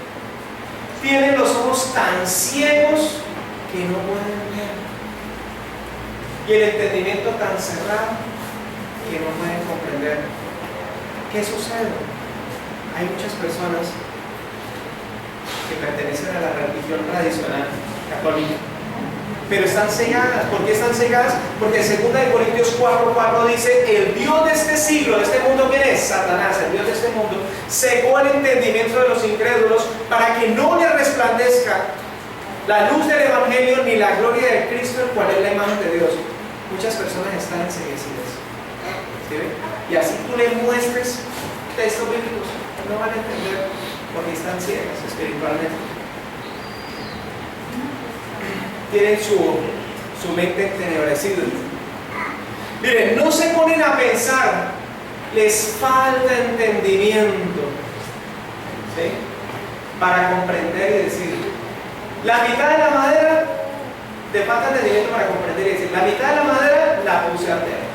Speaker 1: Tienen los ojos tan ciegos que no pueden ver. Y el entendimiento tan cerrado que no pueden comprender. ¿Qué sucede? Hay muchas personas que pertenecen a la religión tradicional católica, pero están cegadas. ¿Por qué están cegadas? Porque en 2 Corintios 4:4 dice: el Dios de este siglo, de este mundo, ¿quién es? Satanás, el Dios de este mundo, cegó el entendimiento de los incrédulos para que no les resplandezca la luz del Evangelio ni la gloria de Cristo, el cual es la imagen de Dios. Muchas personas están enceguecidas. ¿Sí ven? Y así tú le muestres textos bíblicos, no van a entender porque están ciegas espiritualmente. Tienen su mente entenebrecida. Miren, no se ponen a pensar les falta entendimiento, ¿sí? Para comprender y decir. La mitad de la madera, te falta entendimiento para comprender y decir. La mitad de la madera la puse a tierra.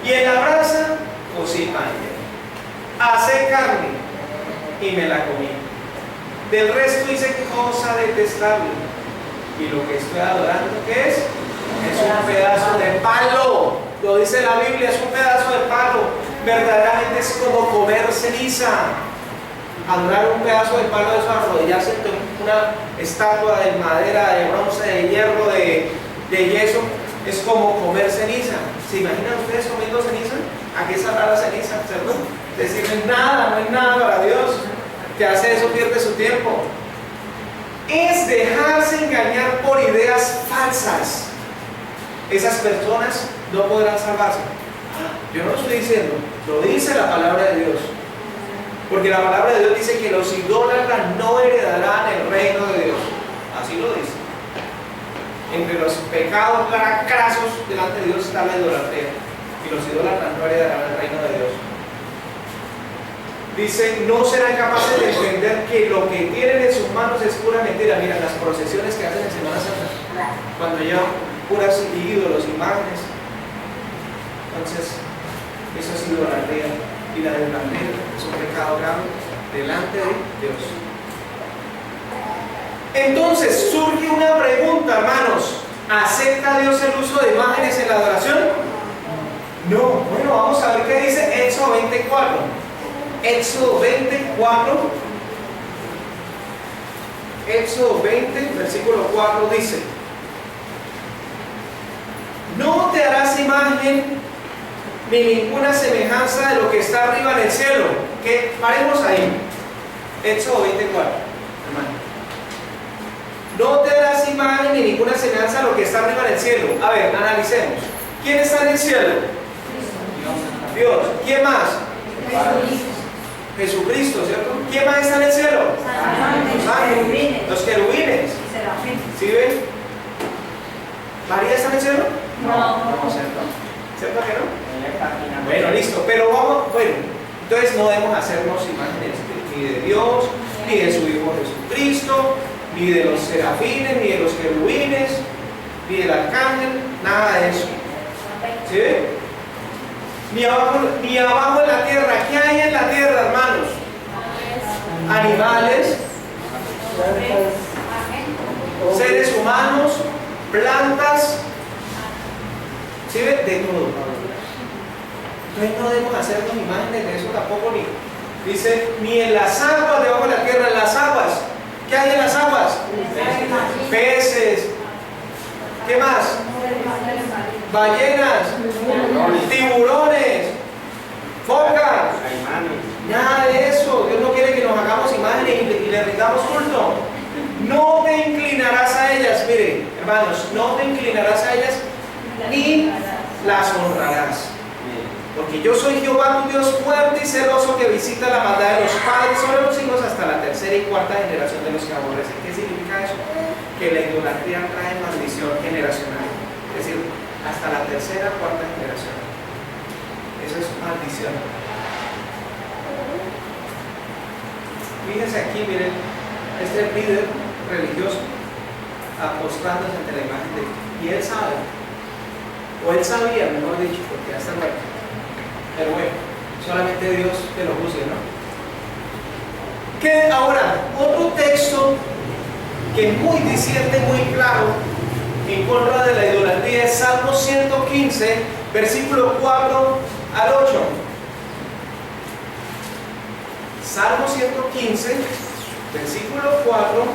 Speaker 1: Y en la brasa cocí pan. Hacé carne y me la comí. Del resto hice cosa detestable. Y lo que estoy adorando, ¿qué es? Es un pedazo de palo. Lo dice la Biblia, es un pedazo de palo. Verdaderamente es como comer ceniza. Adorar un pedazo de palo de eso, arrodillarse ante una estatua de madera, de bronce, de hierro, de yeso, es como comer ceniza. ¿Se imaginan ustedes comiendo ceniza? ¿A qué sabrá la ceniza? ¿Cierto? Decirles nada, no es nada para Dios. Que hace eso pierde su tiempo. Es dejarse engañar por ideas falsas. Esas personas no podrán salvarse. Yo no lo estoy diciendo, lo dice la palabra de Dios. Porque la palabra de Dios dice que los idólatras no heredarán el reino de Dios. Así lo dice. Entre los pecados crasos delante de Dios está la idolatría. Y los idólatras no heredarán el reino de Dios. Dice, no serán capaces de entender que lo que tienen en sus manos es pura mentira. Mira, las procesiones que hacen en Semana Santa, cuando llevan puras ídolos, imágenes. Entonces, eso es idolatría. Y la idolatría es un pecado grave delante de Dios. Entonces, surge una pregunta, hermanos. ¿Acepta Dios el uso de imágenes en la adoración? No. Bueno, vamos a ver qué dice Éxodo 24. Éxodo 24, Éxodo 20, versículo 4 dice: no te harás imagen ni ninguna semejanza de lo que está arriba en el cielo. Que paremos ahí. Éxodo 24, hermano. No te harás imagen ni ninguna semejanza de lo que está arriba en el cielo. A ver, analicemos. ¿Quién está en el cielo? Dios. ¿Quién más? Jesucristo, ¿cierto? ¿Quién más está en el cielo? Los ángeles, los querubines. ¿Sí ven? ¿María está en el cielo? No, ¿cierto? ¿Cierto que no? Bueno, listo, pero vamos, bueno, entonces no debemos hacernos imágenes ni de Dios, ni de su Hijo Jesucristo, ni de los serafines, ni de los querubines, ni del arcángel, nada de eso. ¿Sí ven? Ni abajo en la tierra. ¿Qué hay en la tierra, hermanos? Animales, seres humanos, plantas, ¿sí ven? De todo. Entonces no debemos hacernos imágenes de eso tampoco, ni dice, ni en las aguas debajo de la tierra, en las aguas. ¿Qué hay en las aguas? Peces. ¿Qué más? Ballenas, tiburones, focas, nada de eso. Dios no quiere que nos hagamos imágenes y le rindamos culto. No te inclinarás a ellas, mire, hermanos, no te inclinarás a ellas ni las honrarás. Porque yo soy Jehová tu Dios fuerte y celoso, que visita la maldad de los padres sobre los hijos hasta la tercera y cuarta generación de los que aborrecen. ¿Qué significa eso? Que la idolatría trae maldición generacional. Es decir, hasta la tercera o cuarta generación. Eso es maldición. Fíjense aquí, miren, este líder religioso apostándose ante la imagen de Dios. Y él sabe, o él sabía, mejor dicho, porque ya está muerto. Pero bueno, solamente Dios que lo juzgue, ¿no? Que ahora, otro texto que muy diciente, muy claro, en contra de la idolatría es Salmo 115, versículo 4 al 8. Salmo 115, versículo 4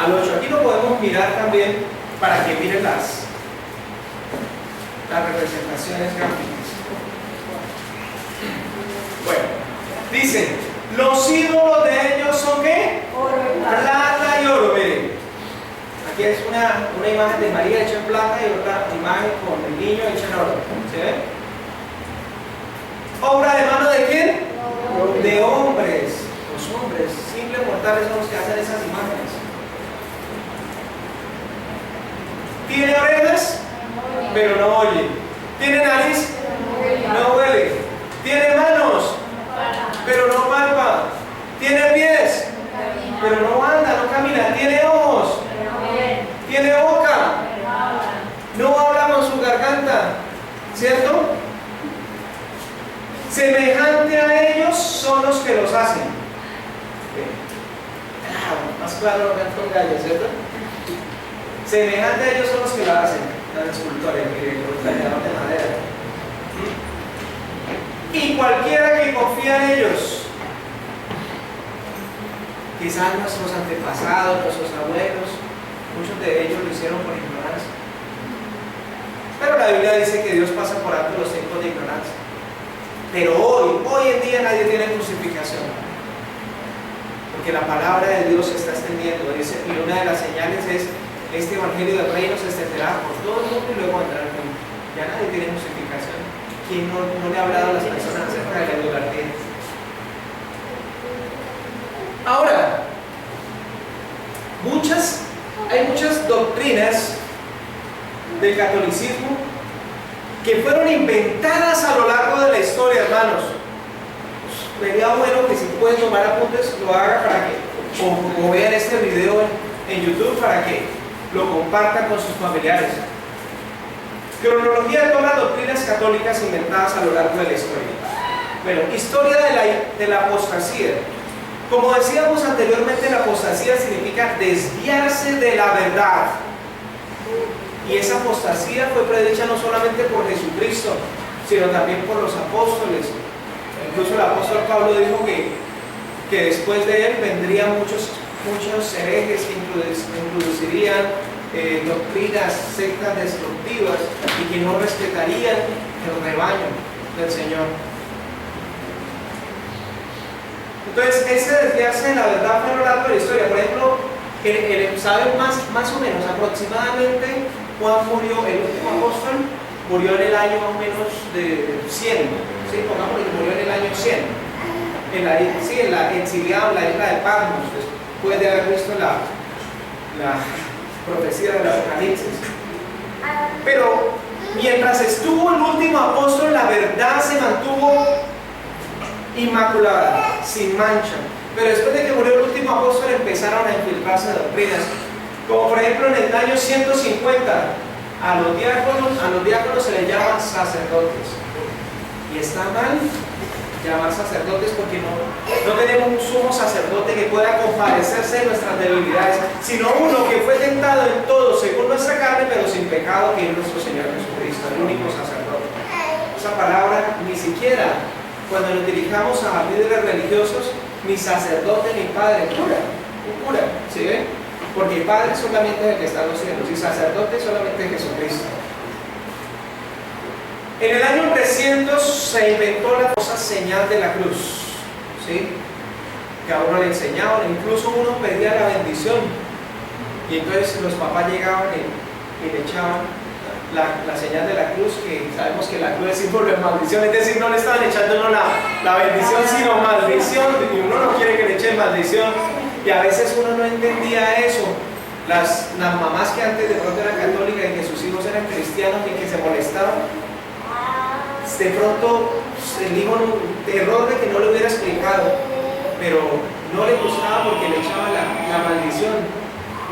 Speaker 1: al 8. Aquí lo podemos mirar también para que miren las representaciones gráficas. Bueno, dice, los ídolos de ellos son ¿qué? Plata y oro. Miren, aquí es una imagen de María hecha en plata y otra imagen con el niño hecho en oro. ¿Se ve? ¿Obra de mano de quién? De hombres. Los hombres, simples mortales, son los que hacen esas imágenes. ¿Tiene orejas? Pero no oye. ¿Tiene nariz? No huele. Tiene manos, pero no palpa. Tiene pies, pero no anda, no camina. Tiene ojos, tiene boca, no habla con su garganta, ¿cierto? Semejante a ellos son los que los hacen. Más claro lo que con gallos, ¿cierto? Semejante a ellos son los que lo hacen, los escultores, los talladores de madera. Y cualquiera que confía en ellos, quizás nuestros antepasados, nuestros abuelos, muchos de ellos lo hicieron por ignorancia. Pero la Biblia dice que Dios pasa por alto los tiempos de ignorancia. Pero hoy en día nadie tiene crucificación. Porque la palabra de Dios se está extendiendo. Dice, y una de las señales es, este evangelio del reino se extenderá por todo el mundo y luego vendrá el mundo. Ya nadie tiene crucificación. ¿Quién no le ha hablado a las personas acerca de la idolatría? Ahora, hay muchas doctrinas del catolicismo que fueron inventadas a lo largo de la historia, hermanos. Sería bueno que si pueden tomar apuntes, lo hagan para que, o vean este video en YouTube para que lo compartan con sus familiares. Cronología de todas las doctrinas católicas inventadas a lo largo de la historia. Bueno, historia de la apostasía. Como decíamos anteriormente, la apostasía significa desviarse de la verdad. Y esa apostasía fue predicha no solamente por Jesucristo, sino también por los apóstoles. Incluso el apóstol Pablo dijo que después de él vendrían muchos herejes que introducirían doctrinas, sectas destructivas y que no respetarían el rebaño del Señor. Entonces, ese desviarse de la verdad fue a lo largo de la historia. Por ejemplo, saben más o menos aproximadamente cuándo murió el último apóstol. Murió en el año más o menos de 100, ¿sí? Pongamos que murió en el año 100, exiliado en la isla de Patmos, después de haber visto la profecía del Apocalipsis. Pero mientras estuvo el último apóstol, la verdad se mantuvo inmaculada, sin mancha. Pero después de que murió el último apóstol, empezaron a infiltrarse doctrinas, como por ejemplo en el año 150 a los diáconos se les llama sacerdotes, y está mal llamar sacerdotes porque no tenemos un sumo sacerdote que pueda compadecerse de nuestras debilidades, sino uno que fue tentado en todo según nuestra carne, pero sin pecado, que es nuestro Señor Jesucristo, el único sacerdote. Esa palabra ni siquiera cuando nos dirijamos a líderes religiosos, ni sacerdote ni padre, un cura, ¿sí ven? Porque padre solamente es el que está en los cielos y sacerdote solamente es Jesucristo. En el año 300 se inventó la famosa señal de la cruz, ¿sí? Que a uno le enseñaban, incluso uno pedía la bendición y entonces los papás llegaban y le echaban la señal de la cruz, que sabemos que la cruz es símbolo de maldición, es decir, no le estaban echando uno la bendición, sino maldición, y uno no quiere que le echen maldición, y a veces uno no entendía eso. Las mamás que antes de pronto eran católicas y que sus hijos eran cristianos y que se molestaban, de pronto el hijo, error de que no le hubiera explicado, pero no le gustaba porque le echaba la maldición.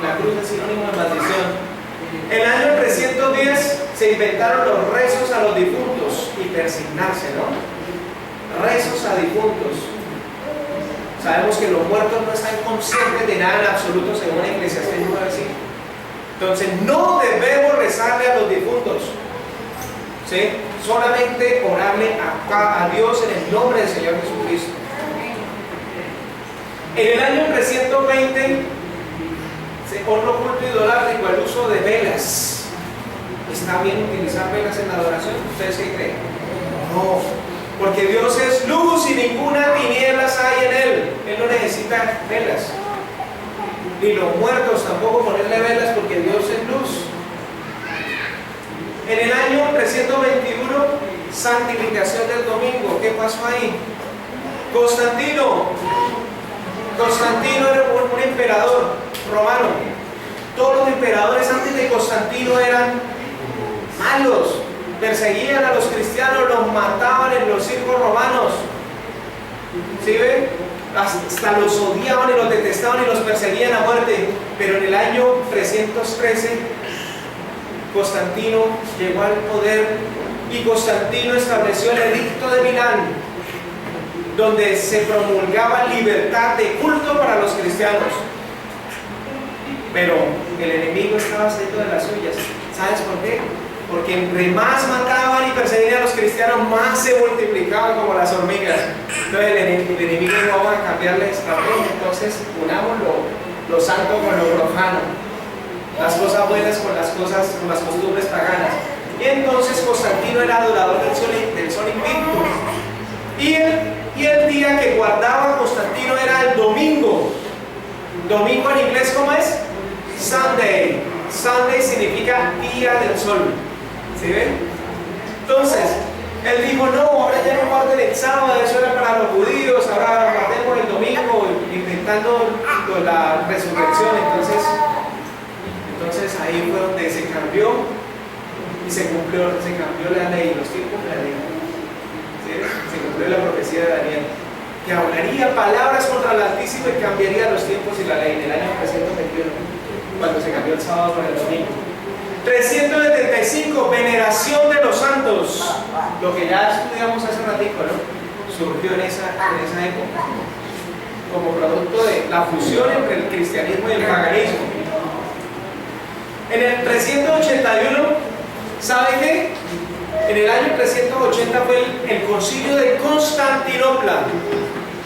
Speaker 1: La cruz es sinónimo de maldición. En el año 310 se inventaron los rezos a los difuntos y persignarse, ¿no? Rezos a difuntos. Sabemos que los muertos no están conscientes de nada en absoluto, según Eclesiastés 9:5. Entonces no debemos rezarle a los difuntos, ¿sí? Solamente orarle a Dios en el nombre del Señor Jesucristo. En el año 320 otro culto idolátrico, el uso de velas. ¿Está bien utilizar velas en la adoración? ¿Ustedes qué creen? No, porque Dios es luz y ninguna tinieblas hay en Él. Él no necesita velas. Ni los muertos tampoco ponerle velas, porque Dios es luz. En el año 321, santificación del domingo. ¿Qué pasó ahí? Constantino era un emperador romano. Todos los emperadores antes de Constantino eran malos, perseguían a los cristianos, los mataban en los circos romanos. ¿Sí ven? Hasta los odiaban y los detestaban y los perseguían a muerte. Pero en el año 313, Constantino llegó al poder y Constantino estableció el edicto de Milán, donde se promulgaba libertad de culto para los cristianos. Pero el enemigo estaba haciendo de las suyas. ¿Sabes por qué? Porque entre más mataban y perseguían a los cristianos, más se multiplicaban como las hormigas. Entonces el enemigo dijo: vamos a cambiar la estrategia. Entonces unamos lo santo con lo profano, las cosas buenas con las costumbres paganas. Y entonces Constantino era adorador del sol invicto. Y el día que guardaba Constantino era el domingo. Domingo en inglés, ¿cómo es? Sunday. Sunday significa día del sol. ¿Sí ven? Entonces, él dijo: no, ahora ya no guarden el sábado, eso era para los judíos, ahora guardemos el domingo, inventando la resurrección. Entonces ahí fue donde se cambió y se cambió la ley, los tiempos de la ley. ¿Sí? Se cumplió la profecía de Daniel, que hablaría palabras contra el Altísimo y cambiaría los tiempos y la ley, en el año 321, cuando se cambió el sábado por el domingo. 375, veneración de los santos, lo que ya estudiamos hace ratito, ¿no? Surgió en esa época como producto de la fusión entre el cristianismo y el paganismo. En el 381, ¿sabe qué? En el año 380 fue el concilio de Constantinopla.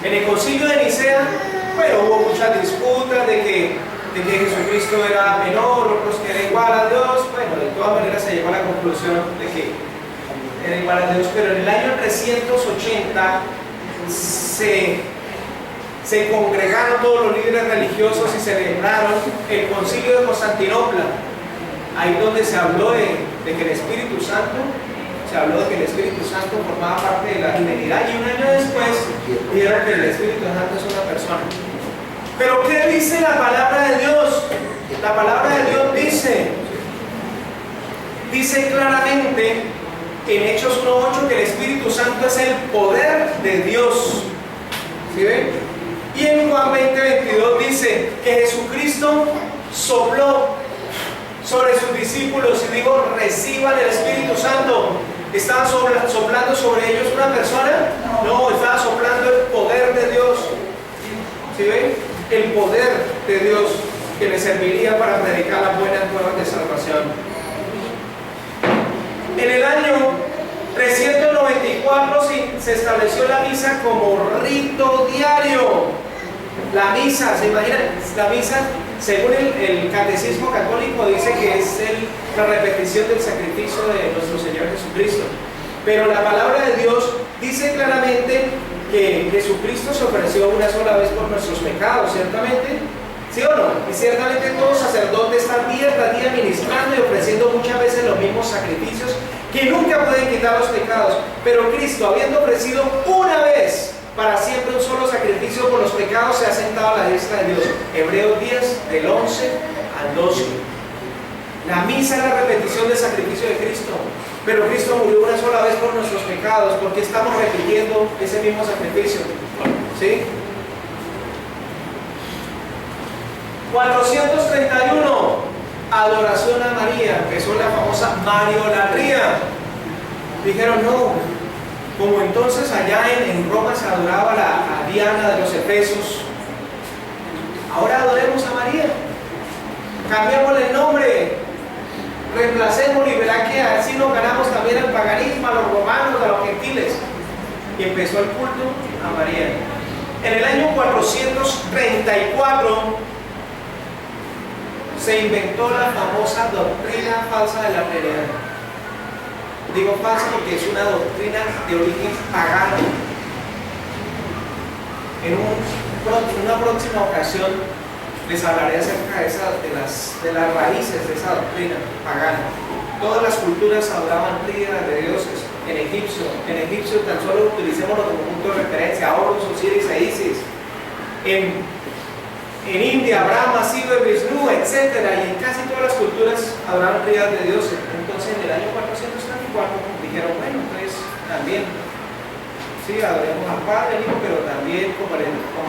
Speaker 1: En el concilio de Nicea, bueno, hubo muchas disputas de que Jesucristo era menor, otros que era igual a Dios. Bueno, de todas maneras se llegó a la conclusión de que era igual a Dios. Pero en el año 380 se congregaron todos los líderes religiosos y celebraron el concilio de Constantinopla. Ahí donde se habló de que el Espíritu Santo, formaba parte de la Trinidad, y un año después vieron que el Espíritu Santo es una persona. Pero ¿qué dice la palabra de Dios? La palabra de Dios dice claramente en Hechos 1:8 que el Espíritu Santo es el poder de Dios. ¿Sí ven? Y en Juan 20:22 dice que Jesucristo sopló sobre sus discípulos y dijo: reciban el Espíritu Santo. ¿Estaba soplando sobre ellos una persona? No, estaba soplando el poder de Dios. ¿Sí ven? El poder de Dios que le serviría para predicar las buenas nuevas de salvación. En el año 394 se estableció la misa como rito diario. La misa, ¿se imaginan? La misa, según el catecismo católico, dice que es la repetición del sacrificio de nuestro Señor Jesucristo. Pero la palabra de Dios dice claramente que Jesucristo se ofreció una sola vez por nuestros pecados, ¿ciertamente? ¿Sí o no? Y ciertamente todo sacerdote está día tras día ministrando y ofreciendo muchas veces los mismos sacrificios que nunca pueden quitar los pecados. Pero Cristo, habiendo ofrecido una vez para siempre un solo sacrificio por los pecados, se ha sentado a la diestra de Dios. Hebreos 10, del 11 al 12. La misa es la repetición del sacrificio de Cristo. Pero Cristo murió una sola vez por nuestros pecados. ¿Por qué estamos repitiendo ese mismo sacrificio? ¿Sí? 431, adoración a María, que es la famosa Mariolatría. Dijeron: no, como entonces allá en Roma se adoraba a Diana de los Efesios, ahora adoremos a María, cambiémosle el nombre, reemplacémoslo, y verá que así nos ganamos también al paganismo, a los romanos, a los gentiles. Y empezó el culto a María. En el año 434 se inventó la famosa doctrina falsa de la Trinidad. Digo falsa porque es una doctrina de origen pagano. En una próxima ocasión les hablaré acerca de las raíces de esa doctrina pagana. Todas las culturas adoraban piedras de dioses. En egipcio tan solo utilicémoslo como punto de referencia: Horus, Osiris e Isis. En India, Brahma, Shiva, Vishnu, etc. Y en casi todas las culturas adoraban piedras de dioses. Entonces, en el año 434 cuando dijeron, bueno, entonces también, sí, adoremos al Padre, el Hijo, pero también, como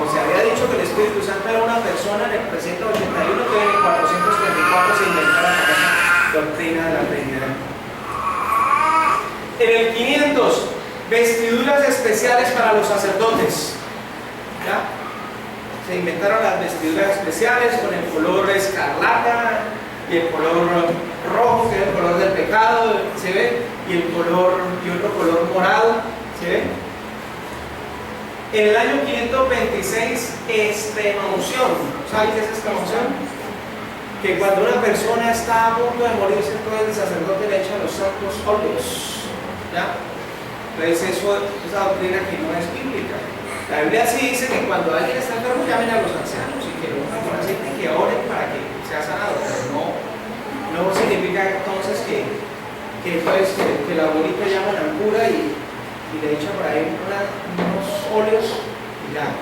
Speaker 1: se había dicho que el Espíritu Santo era una persona, en el 381, que en el 434 se inventó la famosa doctrina de la Trinidad. En el 500, vestiduras especiales para los sacerdotes. ¿Ya? Se inventaron las vestiduras especiales con el color escarlata y el color rojo, que es el color del pecado, ¿se ve? Y otro color morado, ¿se ve? En el año 526, extremaunción. ¿Saben qué es extremaunción? Que cuando una persona está a punto de morirse, entonces el sacerdote le echa los santos óleos. ¿Ya? Entonces esa doctrina que no es bíblica. La Biblia sí dice que cuando alguien está enfermo llamen a los ancianos y que lo pongan con aceite y que oren para que sea sanado, pero no significa entonces que la abuelita llama a la cura y le echa por ahí unos óleos y ya.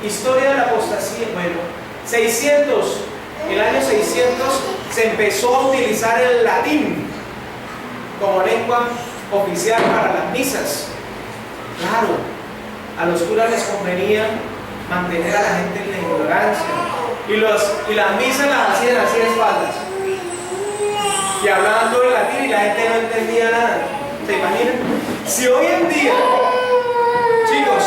Speaker 1: Historia de la apostasía. Bueno, 600, el año 600 se empezó a utilizar el latín como lengua oficial para las misas. Claro, a los curas les convenía mantener a la gente en la ignorancia y las misas las hacían así de espaldas y hablaban todo en latín y la gente no entendía nada. ¿Se imaginan? Si hoy en día, chicos,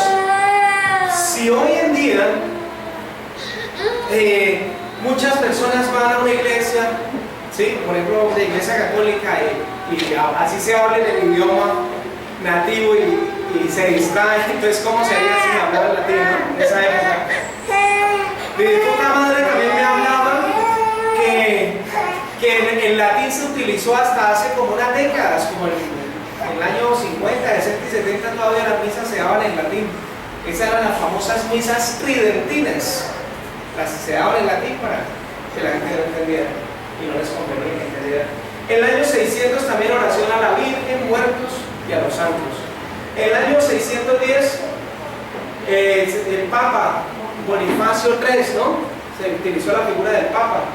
Speaker 1: muchas personas van a una iglesia, ¿sí? Por ejemplo, de iglesia católica y así se habla en el idioma nativo y se distraen, entonces ¿cómo sería si hablara latín, ¿no? En esa época. De otra madre también me hablaba que el latín se utilizó hasta hace como unas décadas, como en el año 50, 60 y 70 todavía las misas se daban en latín. Esas eran las famosas misas tridentinas. Se daban en latín para que la gente no entendiera y no les convenía que entendieran. En el año 600 también oración a la Virgen, muertos y a los santos. En el año 610 el Papa Bonifacio III, ¿no? Se utilizó la figura del Papa.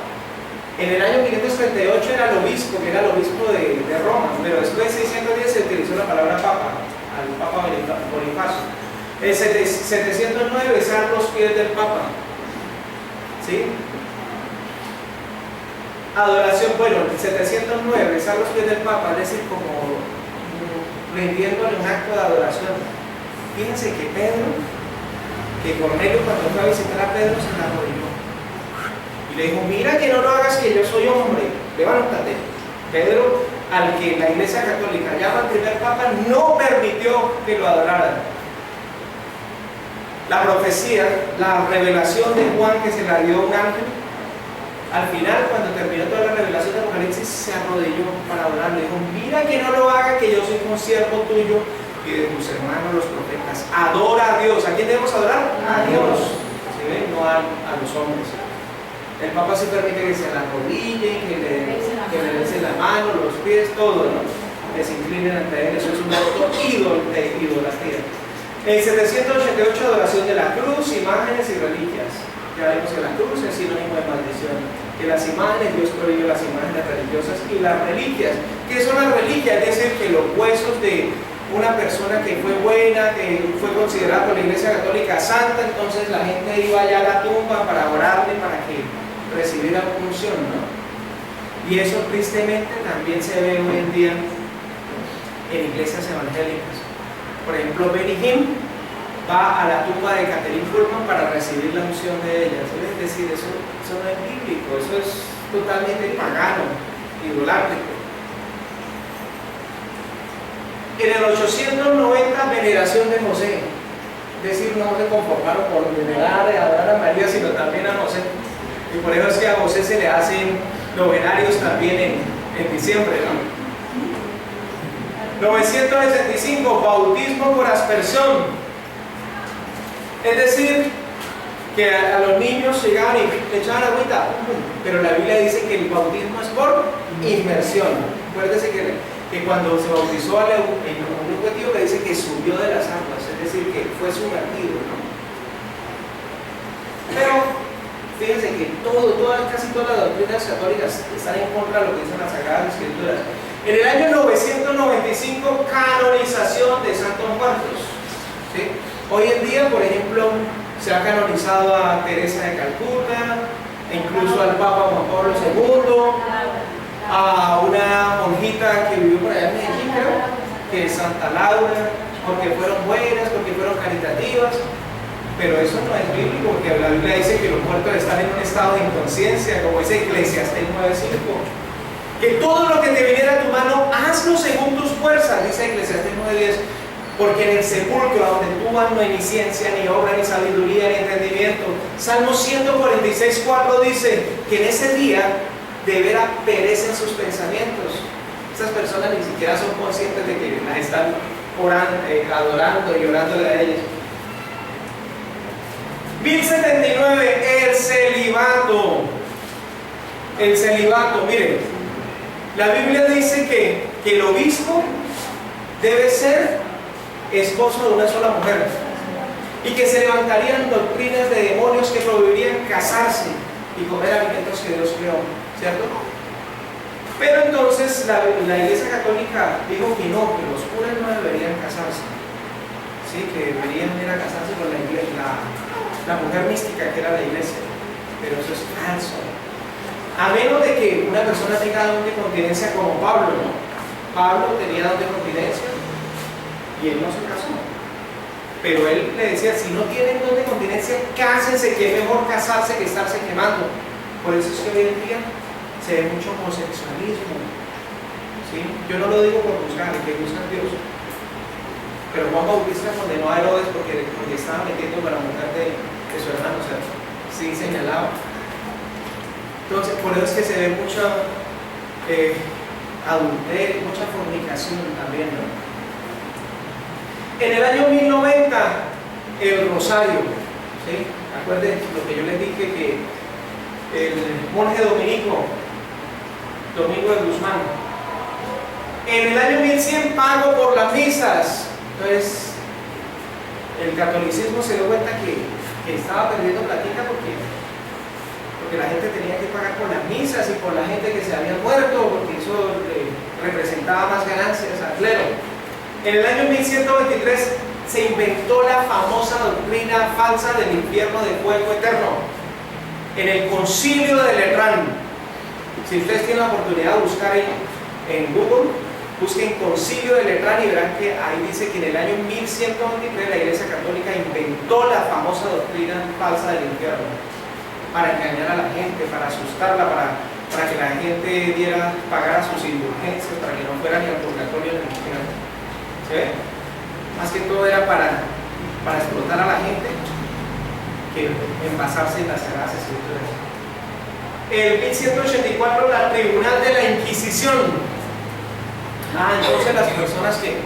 Speaker 1: En el año 538 era el obispo, que era el obispo de Roma, pero después de 610 se utilizó la palabra Papa, al Papa Bonifacio. En 709 besar los pies del Papa. ¿Sí? Adoración, bueno, 709 besar los pies del Papa, es decir, como rindiéndole un acto de adoración. Fíjense que Cornelio, cuando fue a visitar a Pedro, se le arrodilló y le dijo, mira que no lo hagas, que yo soy hombre, levántate. Pedro, al que la iglesia católica llama el primer papa, no permitió que lo adoraran. La profecía, la revelación de Juan que se la dio un ángel, al final, cuando terminó toda la revelación de Apocalipsis, se arrodilló para adorarle. Dijo, mira que no lo haga, que yo soy un siervo tuyo y de tus hermanos los profetas. Adora a Dios. ¿A quién debemos adorar? A Dios. ¿Sí ven? No a los hombres. El Papa sí permite que se la arrodillen, que le besen la mano, los pies, todo, ¿no? Que se inclinen ante él. Eso es un acto de idolatría. En 788, adoración de la cruz, imágenes y reliquias. Ya vemos que la cruz es sinónimo de maldición. Que las imágenes, Dios prohibió las imágenes religiosas y las reliquias. ¿Qué son las reliquias? Es decir, que los huesos de una persona que fue buena, que fue considerada por la Iglesia Católica santa, entonces la gente iba allá a la tumba para orarle, para que recibiera la unción, ¿no? Y eso tristemente también se ve hoy en día en iglesias evangélicas. Por ejemplo, Benny Hinn va a la tumba de Catherine Kuhlman para recibir la unción de ella. Es decir, eso no es bíblico, eso es totalmente pagano, idolátrico. En el 890, veneración de José. Es decir, no se conformaron por venerar y adorar a María, sino también a José. Y por eso es que a José se le hacen novenarios también en diciembre, ¿no? 965, bautismo por aspersión. Es decir, que a los niños llegaban y le echaban agüita, pero la Biblia dice que el bautismo es por inmersión. Acuérdese que cuando se bautizó a un objetivo que dice que subió de las aguas, es decir, que fue sumergido, ¿no? Pero fíjense que casi todas las doctrinas católicas están en contra de lo que dicen las Sagradas Escrituras. En el año 995, canonización de santos muertos. ¿Sí? Hoy en día, por ejemplo, se ha canonizado a Teresa de Calcuta, incluso al Papa Juan Pablo II, a una monjita que vivió por allá en Medellín, creo, que es Santa Laura, porque fueron buenas, porque fueron caritativas. Pero eso no es bíblico, porque la Biblia dice que los muertos están en un estado de inconsciencia, como dice Eclesiastés 9:5. Que todo lo que te viniera a tu mano, hazlo según tus fuerzas, dice Eclesiastés 9:10. Porque en el sepulcro, donde tú no hay ni ciencia, ni obra, ni sabiduría, ni entendimiento. Salmo 146:4 dice que en ese día de veras perecen sus pensamientos. Estas personas ni siquiera son conscientes de que las están orando, adorando y orándole a ellas. 1079, el celibato. El celibato, miren, la Biblia dice que el obispo debe ser esposo de una sola mujer y que se levantarían doctrinas de demonios que prohibirían casarse y comer alimentos que Dios creó, ¿cierto? Pero entonces la Iglesia Católica dijo que no, que los curas no deberían casarse, ¿sí? Que deberían ir a casarse con la mujer mística que era la Iglesia. Pero eso es falso, a menos de que una persona tenga don de continencia como Pablo, ¿no? Pablo tenía don de continencia y él no se casó, pero él le decía, si no tienen don de continencia, cásense, que es mejor casarse que estarse quemando. Por eso es que hoy en día se ve mucho homosexualismo, ¿sí? Yo no lo digo por juzgar, el que juzga a Dios, pero Juan Bautista condenó a Herodes porque estaba metiendo con la mujer de su hermano, o sea, sí señalaba. Entonces, por eso es que se ve mucha adulterio, mucha fornicación también, ¿no? En el año 1090, el rosario, ¿sí? Acuérdense lo que yo les dije, que el monje dominico, Domingo de Guzmán, en el año 1100, pago por las misas. Entonces, el catolicismo se dio cuenta que estaba perdiendo platica porque la gente tenía que pagar por las misas y por la gente que se había muerto, porque eso representaba más ganancias al clero. En el año 1123 se inventó la famosa doctrina falsa del infierno de fuego eterno. En el concilio de Letrán, si ustedes tienen la oportunidad de buscar en Google, busquen concilio de Letrán y verán que ahí dice que en el año 1123 la Iglesia Católica inventó la famosa doctrina falsa del infierno para engañar a la gente, para asustarla, para que la gente pagara sus indulgencias, para que no fuera ni al purgatorio ni al infierno. ¿Sí? Más que todo era para explotar a la gente que envasarse en las Sagradas Escrituras. El 1184, la Tribunal de la Inquisición. Entonces las personas que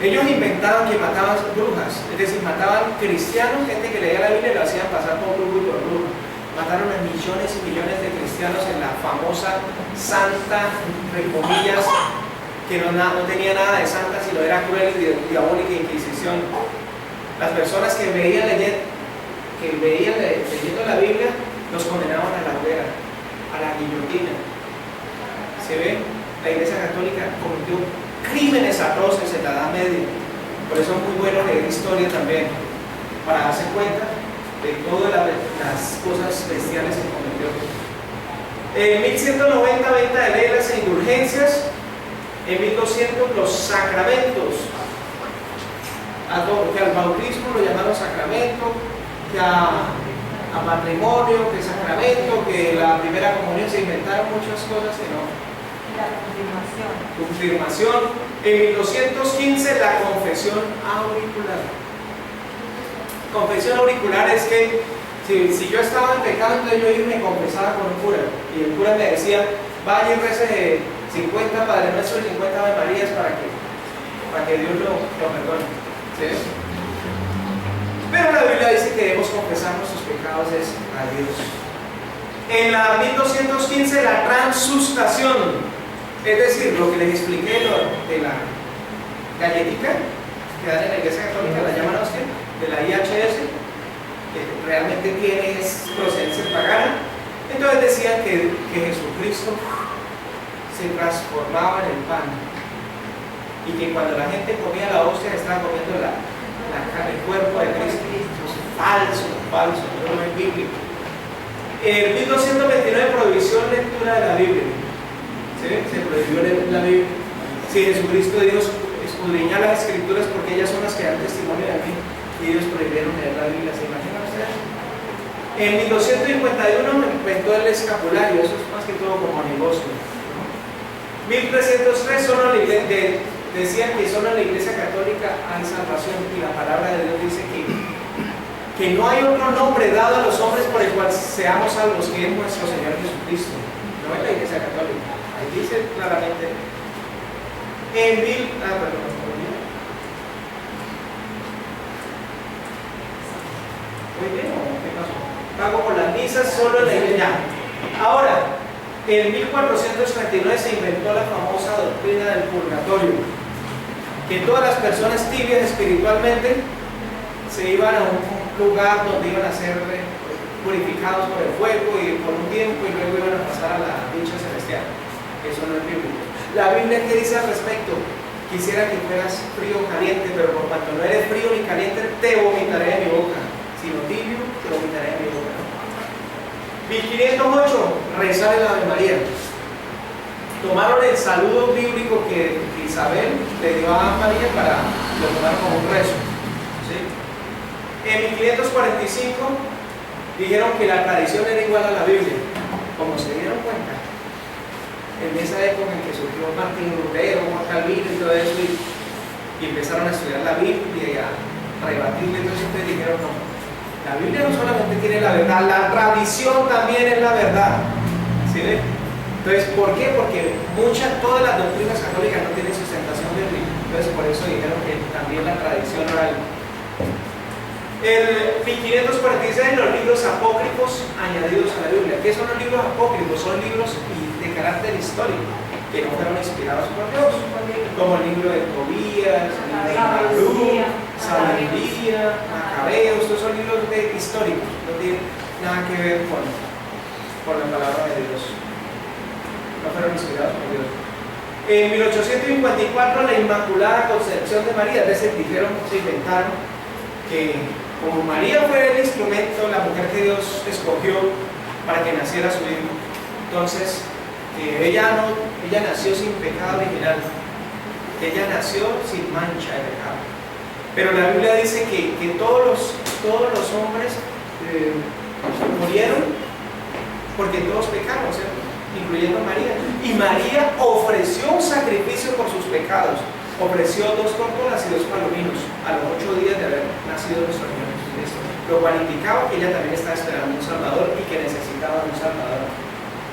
Speaker 1: ellos inventaban que mataban brujas, es decir, mataban cristianos, gente que leía la Biblia y lo hacían pasar por brujo y por bruja. Mataron a millones y millones de cristianos en la famosa santa, entre comillas, que no tenía nada de santa, sino era cruel y diabólica Inquisición. Las personas que veían leyendo la Biblia, los condenaban a la hoguera, a la guillotina. ¿Se ve? La Iglesia Católica cometió crímenes atroces en la Edad Media. Por eso es muy bueno leer historia también, para darse cuenta de todas las cosas bestiales que cometió. En 1190, venta de velas e indulgencias. En 1200, los sacramentos. Que al bautismo lo llamaron sacramento, que a matrimonio, que sacramento, que la primera comunión, se inventaron muchas cosas que no.
Speaker 2: La
Speaker 1: confirmación. En 1215, la confesión auricular. Confesión auricular es que si yo estaba en pecado, entonces yo iba y me confesaba con un cura, y el cura me decía, vaya y rece 50 Padre Nuestro y 50 Ave Marías para que Dios lo perdone. ¿Sí? Pero la Biblia dice que debemos confesar nuestros pecados a Dios. En la 1215, la transustación, es decir, lo que les expliqué de la galletica que dan en la Iglesia Católica, la llaman a usted, de la IHS, que realmente tiene es procedencia pagana. Entonces decían que Jesucristo se transformaba en el pan y que cuando la gente comía la hostia estaba comiendo el cuerpo de Cristo. Falso, no es bíblico. El 1229, prohibición lectura de la Biblia. ¿Sí? Se prohibió leer la Biblia. Si Jesucristo Dios escudriña las escrituras porque ellas son las que dan testimonio de mí, y ellos prohibieron leer la Biblia. ¿Se imaginan ustedes? En 1251 inventó el escapulario, eso es más que todo como negocio. 1303 decían que solo en la Iglesia Católica hay salvación, y la palabra de Dios dice que no hay otro nombre dado a los hombres por el cual seamos salvos que es nuestro Señor Jesucristo. No es la Iglesia Católica, ahí dice claramente. Muy bien, ¿qué pasó? Pago por las misas solo en la iglesia. Ahora, en 1439 se inventó la famosa doctrina del purgatorio, que todas las personas tibias espiritualmente se iban a un lugar donde iban a ser purificados por el fuego y por un tiempo, y luego iban a pasar a la dicha celestial. Eso no es bíblico. La Biblia, ¿qué dice al respecto? Quisiera que fueras frío o caliente, pero por cuanto no eres frío ni caliente, te vomitaré de mi boca. Sino tibio, te vomitaré de mi boca. 1508, rezar el Ave María. Tomaron el saludo bíblico que Isabel le dio a María para lo tomaron como un rezo. ¿Sí? En 1545 dijeron que la tradición era igual a la Biblia. Como se dieron cuenta, en esa época en que surgió Martín Lutero, Juan Calvino y todo eso, y empezaron a estudiar la Biblia y a rebatirle, entonces ustedes dijeron no. La Biblia no solamente tiene la verdad, la tradición también es la verdad. ¿Sí ve? Entonces, ¿por qué? Porque todas las doctrinas católicas no tienen sustentación bíblica. Entonces, por eso dijeron que también la tradición oral. En 1546, los libros apócrifos añadidos a la Biblia. ¿Qué son los libros apócrifos? Son libros de carácter histórico, que no fueron inspirados por Dios, como el libro de Tobías, el libro de Malú, Sabiduría, Macabeos. Estos son libros históricos, no tienen nada que ver con la palabra de Dios, no fueron inspirados por Dios. En 1854, la Inmaculada Concepción de María, es decir, se inventaron que como María fue el instrumento, la mujer que Dios escogió para que naciera su hijo, entonces ella nació sin pecado original, ella nació sin mancha de pecado. Pero la Biblia dice que todos los hombres murieron porque todos pecaron, ¿cierto? Incluyendo María. Y María ofreció un sacrificio por sus pecados. Ofreció 2 tórtolas y 2 palominos a los 8 días de haber nacido nuestro Señor Jesucristo, lo cual indicaba que ella también estaba esperando un Salvador y que necesitaba un Salvador.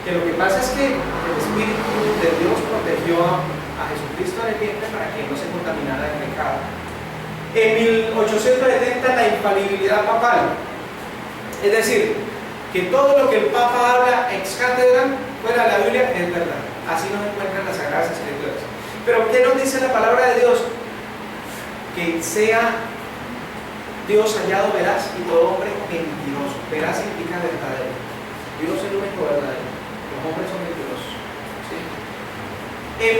Speaker 1: Que lo que pasa es que el Espíritu de Dios protegió a Jesucristo en el vientre para que no se contaminara de pecado. En 1870, la infalibilidad papal, es decir, que todo lo que el Papa habla ex cátedra fuera de la Biblia es verdad. Así nos encuentran las Sagradas Escrituras. Pero ¿qué nos dice la palabra de Dios? Que sea Dios hallado veraz y todo hombre mentiroso. Veraz significa verdadero. Dios es el único verdadero. Los hombres son mentirosos. ¿Sí? En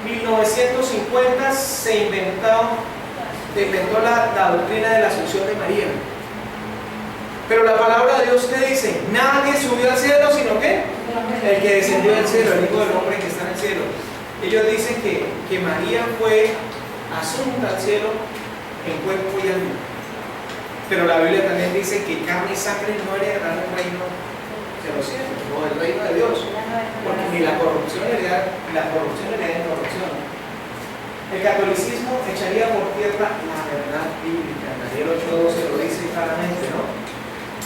Speaker 1: 1950 se inventó la doctrina de la Asunción de María. Pero la palabra de Dios, ¿qué dice? Nadie subió al cielo, sino que el que descendió del cielo, el Hijo del Hombre que está en el cielo. Ellos dicen que María fue asunta al cielo en cuerpo y alma. Pero la Biblia también dice que carne y sangre no heredarán el reino de los cielos o el reino de Dios, porque ni la corrupción hereda incorrupción. El catolicismo echaría por tierra la verdad bíblica. Daniel 8:12 lo dice claramente, ¿no?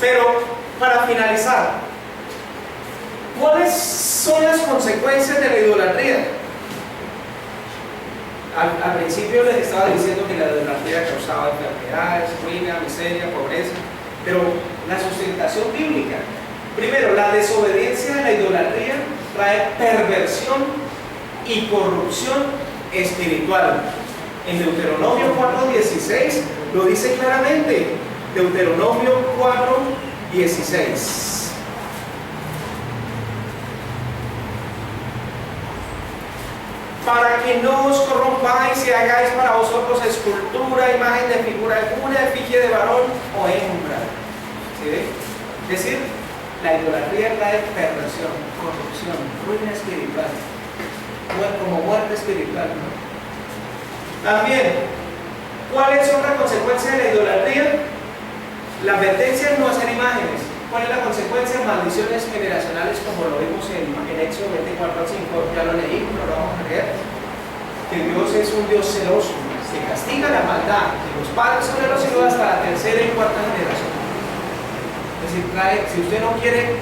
Speaker 1: Pero para finalizar, ¿cuáles son las consecuencias de la idolatría? Al principio les estaba diciendo que la idolatría causaba enfermedades, ruina, miseria, pobreza, pero la sustentación bíblica. Primero, la desobediencia a la idolatría trae perversión y corrupción espiritual. En Deuteronomio 4:16 lo dice claramente: Deuteronomio 4:16. Para que no os corrompáis y hagáis para vosotros escultura, imagen de figura alguna, efigie de varón o hembra. ¿Sí ve? Es decir, la idolatría trae perversión, corrupción, ruina espiritual, como muerte espiritual, ¿no? También, ¿cuál es otra consecuencia de la idolatría? La advertencia de no hacer imágenes. ¿Cuál es la consecuencia? Maldiciones generacionales, como lo vimos en Éxodo 24:5, ya lo leí, no lo vamos a leer. Que Dios es un Dios celoso, que castiga la maldad de los padres sobre los hijos hasta la tercera y cuarta generación. Es decir, si usted no quiere,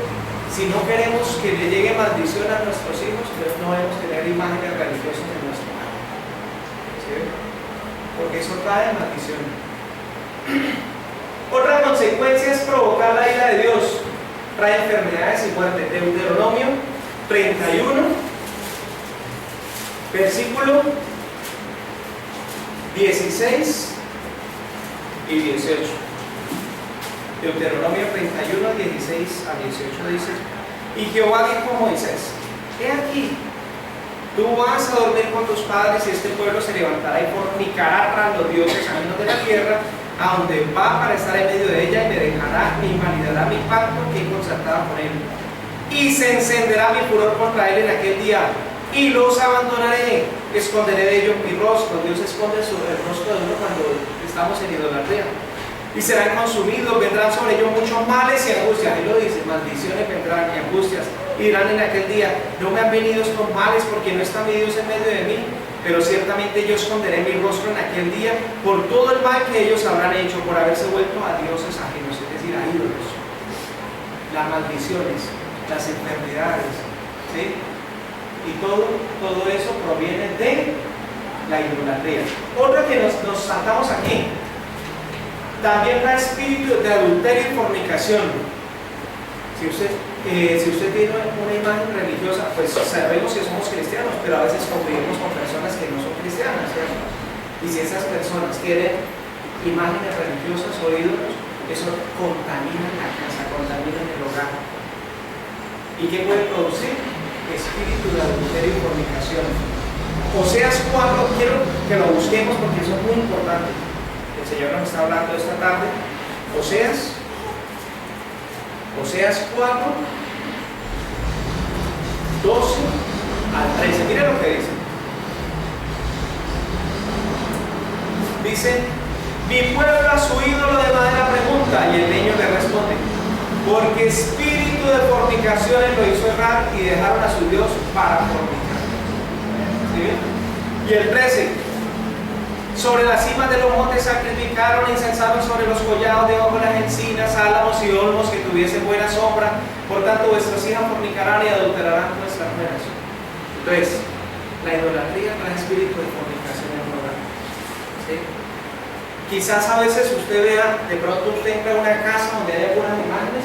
Speaker 1: si no queremos que le llegue maldición a nuestros hijos, entonces no debemos tener imágenes religiosas en nuestro hogar. ¿Sí? Porque eso trae maldición. Otra consecuencia es provocar la ira de Dios. Trae enfermedades y muerte. Deuteronomio 31, versículo 16 y 18. Deuteronomio 31, 16 a 18 dice: y Jehová dijo a Moisés: he aquí, tú vas a dormir con tus padres y este pueblo se levantará y fornicará tras los dioses ajenos de la tierra, a donde va para estar en medio de ella, y me dejará e invalidará mi pacto que he concertado con él. Y se encenderá mi furor contra él en aquel día, y los abandonaré, esconderé de ellos mi rostro. Dios esconde el rostro de uno cuando estamos en idolatría. Y serán consumidos, vendrán sobre ellos muchos males y angustias. Él lo dice: maldiciones vendrán y angustias. Y dirán en aquel día: no me han venido estos males, porque no está mi Dios en medio de mí. Pero ciertamente yo esconderé mi rostro en aquel día por todo el mal que ellos habrán hecho, por haberse vuelto a dioses ajenos, es decir, a ídolos. Las maldiciones, las enfermedades, ¿sí? Y todo eso proviene de la idolatría. Otra que nos saltamos aquí, también da espíritu de adulterio y fornicación. Si usted tiene una imagen religiosa, pues sabemos que somos cristianos, pero a veces convivimos con personas que no son cristianas, ¿cierto? Y si esas personas tienen imágenes religiosas o ídolos, eso contamina la casa, contamina el hogar. ¿Y qué puede producir? Espíritu de adulterio y fornicación. Oseas 4, quiero que lo busquemos porque eso es muy importante. El Señor nos está hablando esta tarde. Oseas 4, 12 al 13. Miren lo que dice. Dice: mi pueblo a su ídolo de madera pregunta, y el leño le responde: porque espíritu de fornicaciones lo hizo errar y dejaron a su Dios para fornicar. ¿Sí? Y el 13: sobre las cimas de los montes sacrificaron e incensaron sobre los collados debajo de las encinas, álamos y olmos que tuviesen buena sombra. Por tanto, vuestras hijas fornicarán y adulterarán vuestras mujeres. Entonces, la idolatría trae espíritu de fornicación en el hogar. ¿Sí? Quizás a veces usted vea, de pronto usted entra a una casa donde hay algunas imágenes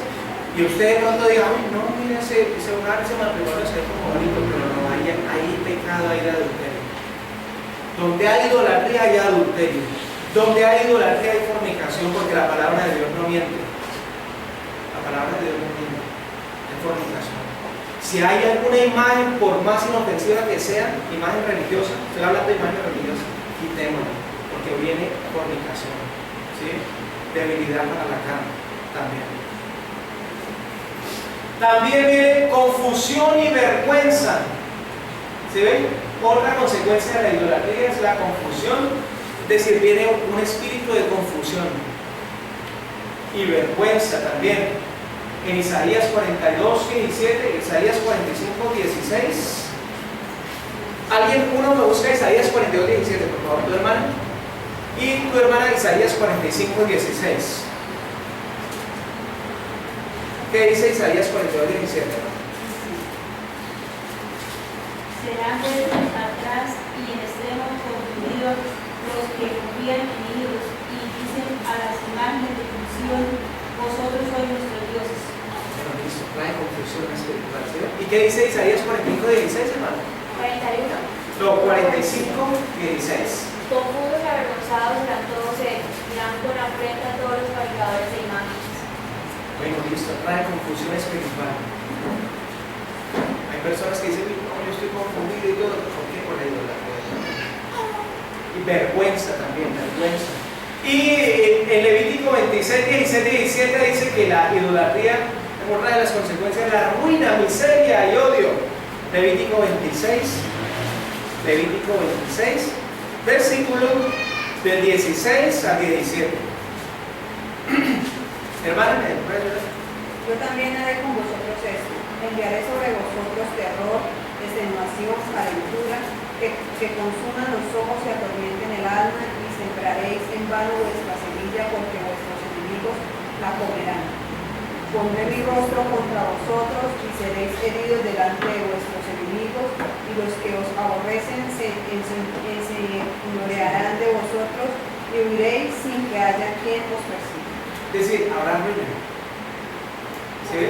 Speaker 1: y usted de pronto diga: uy, no, mire ese hogar, ese matrimonio se ve como bonito, pero no, hay pecado, hay adulterio. Donde hay idolatría hay adulterio. Donde hay idolatría hay fornicación, porque la palabra de Dios no miente. La palabra de Dios no miente. Hay fornicación. Si hay alguna imagen, por más inofensiva que sea, imagen religiosa, estoy hablando de imagen religiosa, quitémosla, porque viene fornicación. ¿Sí? Debilidad para la carne también. También viene confusión y vergüenza. ¿Sí ven? Otra consecuencia de la idolatría es la confusión, es decir, viene un espíritu de confusión y vergüenza también. En Isaías 42, 17, Isaías 45, 16. Uno me busca Isaías 42, 17, por favor, tu hermana. Y tu hermana Isaías 45, 16. ¿Qué dice Isaías 42, 17?
Speaker 2: Serán vueltos atrás y en extremo confundidos los que confían en ídolos y dicen a las imágenes de función: vosotros sois nuestros dioses.
Speaker 1: Bueno, listo, trae confusión espiritual, ¿sí? ¿Y qué dice Isaías 45, 16, hermano?
Speaker 2: 41.
Speaker 1: No, 45, 16.
Speaker 2: Confusos y avergonzados serán todos ellos, y la confundirán con afrenta a todos los fabricadores de imágenes.
Speaker 1: Bueno, listo, trae confusión espiritual. Hay personas que dicen, no, yo estoy confundido y todo. ¿Por qué? Por la idolatría. Y vergüenza también, vergüenza. Y en Levítico 26, 16 y 17 dice que la idolatría es una de las consecuencias de la ruina, miseria y odio. Levítico 26, versículo del 16 al 17. Hermana, ¿me puede ayudar?
Speaker 3: Yo también haré con vosotros esto. Enviaré sobre vosotros terror, extenuación, calentura, que consuman los ojos y atormenten el alma, y sembraréis en vano vuestra semilla, porque vuestros enemigos la comerán. Pondré mi rostro contra vosotros, y seréis heridos delante de vuestros enemigos, y los que os aborrecen se enseñorearán de vosotros, y huiréis sin que haya quien os persiga.
Speaker 1: Es decir, habrá ruina. ¿Sí?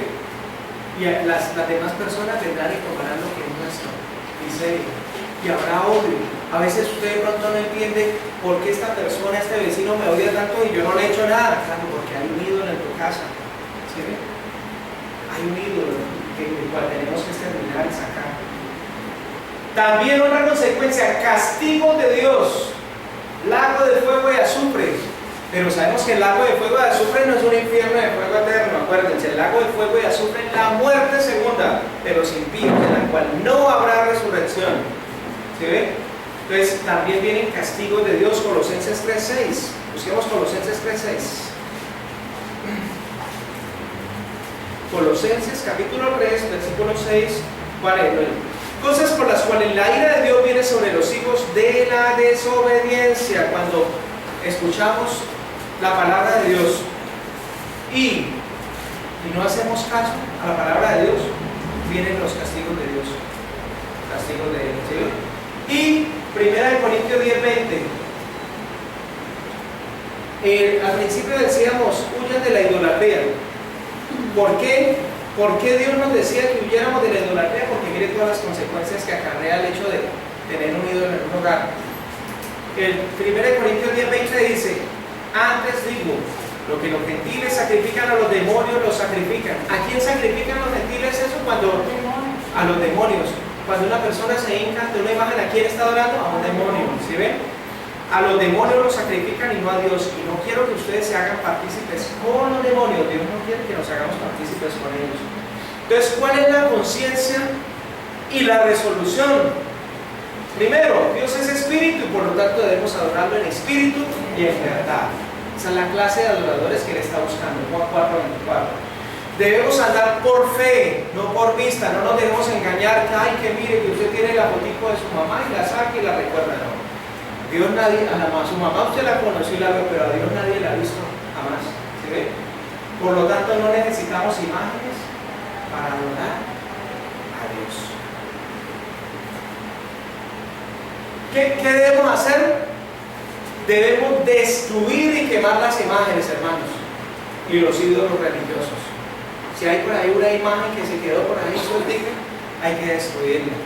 Speaker 1: Y las demás personas vendrán y tomarán lo que es nuestro. Miseria. Y habrá odio. A veces usted de pronto no entiende por qué esta persona, este vecino me odia tanto y yo no le he hecho nada. Claro, porque hay un ídolo en tu casa. ¿Sí? Hay un ídolo el cual tenemos que exterminar y sacar. También otra consecuencia, castigo de Dios, lago de fuego y azufre. Pero sabemos que el lago de fuego y azufre no es un infierno de fuego eterno. Acuérdense, el lago de fuego y azufre es la muerte segunda de los impíos, en la cual no habrá resurrección. ¿Sí ve? Entonces también vienen castigos de Dios. Colosenses 3:6. Busquemos Colosenses 3:6. Colosenses capítulo 3, versículo 6. ¿Cuál es? Cosas por las cuales la ira de Dios viene sobre los hijos de la desobediencia. Cuando escuchamos la palabra de Dios y no hacemos caso a la palabra de Dios, vienen los castigos de Dios. Castigos de Dios, ¿sí? Y 1 Corintios 10:20. Al principio decíamos, huyan de la idolatría. ¿Por qué? ¿Por qué Dios nos decía que huyéramos de la idolatría? Porque mire todas las consecuencias que acarrea el hecho de tener un ídolo en un hogar. El 1 Corintios 10:20 dice, antes digo, lo que los gentiles sacrifican a los demonios, los sacrifican. ¿A quién sacrifican los gentiles eso? Cuando a los demonios. Cuando una persona se hinca ante una imagen, ¿a quién está adorando? A un demonio. ¿Sí ven? A los demonios los sacrifican y no a Dios. Y no quiero que ustedes se hagan partícipes con los demonios. Dios no quiere que nos hagamos partícipes con ellos. Entonces, ¿cuál es la conciencia y la resolución? Primero, Dios es espíritu y por lo tanto debemos adorarlo en espíritu y en verdad. Esa es la clase de adoradores que Él está buscando. Juan 4:24. Debemos andar por fe, no por vista. No nos debemos engañar. Ay, que mire que usted tiene la fotico de su mamá y la saca y la recuerda. No. Dios nadie, a su mamá usted la conoció y la vio, pero a Dios nadie la ha visto jamás. ¿Sí ve? Por lo tanto, no necesitamos imágenes para adorar a Dios. ¿Qué debemos hacer? Debemos destruir y quemar las imágenes, hermanos, y los ídolos religiosos. Si hay por ahí una imagen que se quedó por ahí sueltica, hay que destruirla.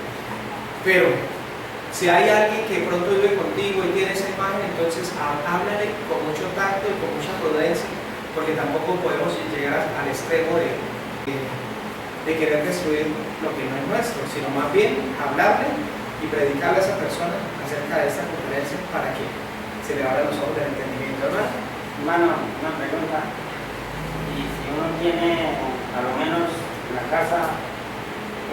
Speaker 1: Pero si hay alguien que pronto vive contigo y tiene esa imagen, entonces háblale con mucho tacto y con mucha prudencia, porque tampoco podemos llegar al extremo de querer destruir lo que no es nuestro, sino más bien hablarle y predicarle a esa persona acerca de esta conferencia para que se le abran los ojos del entendimiento.
Speaker 4: Hermano, una pregunta. Y si uno tiene a lo menos en la casa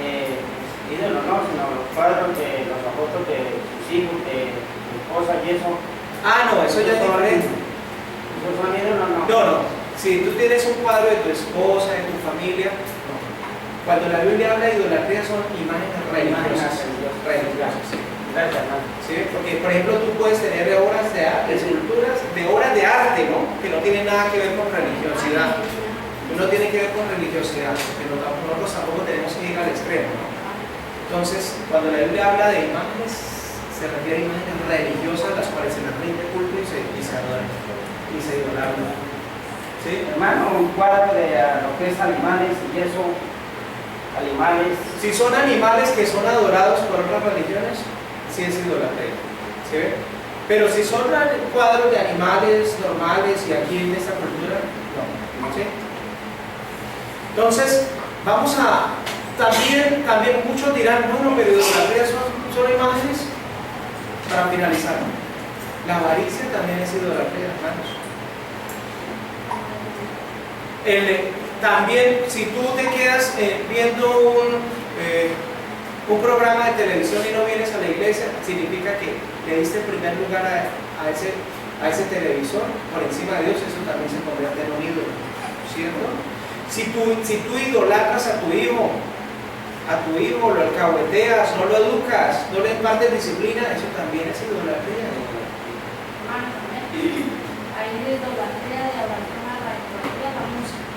Speaker 4: ídolos, no, sino los cuadros de los fotos de sus hijos, de su esposa y eso.
Speaker 1: Ah, no, eso ya es diferente.
Speaker 4: ¿Esos son ídolos o no?
Speaker 1: No, no. Si tú tienes un cuadro de tu esposa, de tu familia, no. Cuando la Biblia habla de idolatría son imágenes religiosas. Sí.
Speaker 4: Gracias, hermano.
Speaker 1: ¿Sí? Porque, por ejemplo, tú puedes tener obras de arte, esculturas, de obras de arte, ¿no? Que no tienen nada que ver con religiosidad. No tiene que ver con religiosidad, porque nosotros tampoco tenemos que ir al extremo, ¿no? Entonces, cuando la Biblia habla de imágenes, se refiere a imágenes religiosas, las cuales se les rinde culto y se adoran y se idolatran. ¿Sí?
Speaker 4: Hermano, un cuadro de lo que es animales y eso, animales.
Speaker 1: Si son animales que son adorados por otras religiones, sí es idolatría. ¿Sí ve? Pero si son cuadros de animales normales y aquí en esta cultura, no. ¿Sí? Entonces, vamos a... También muchos dirán, bueno, pero idolatría son solo imágenes. Para finalizar, la avaricia también es idolatría, hermanos. También, si tú te quedas viendo un programa de televisión y no vienes a la iglesia, significa que le diste primer lugar a ese televisor por encima de Dios. Eso también se convierte en un ídolo, ¿cierto? Si tú idolatras a tu hijo, lo alcahueteas, no lo educas, no le impartes disciplina, eso también es idolatría.
Speaker 2: Ahí es idolatría de adoración a la idolatría, la música.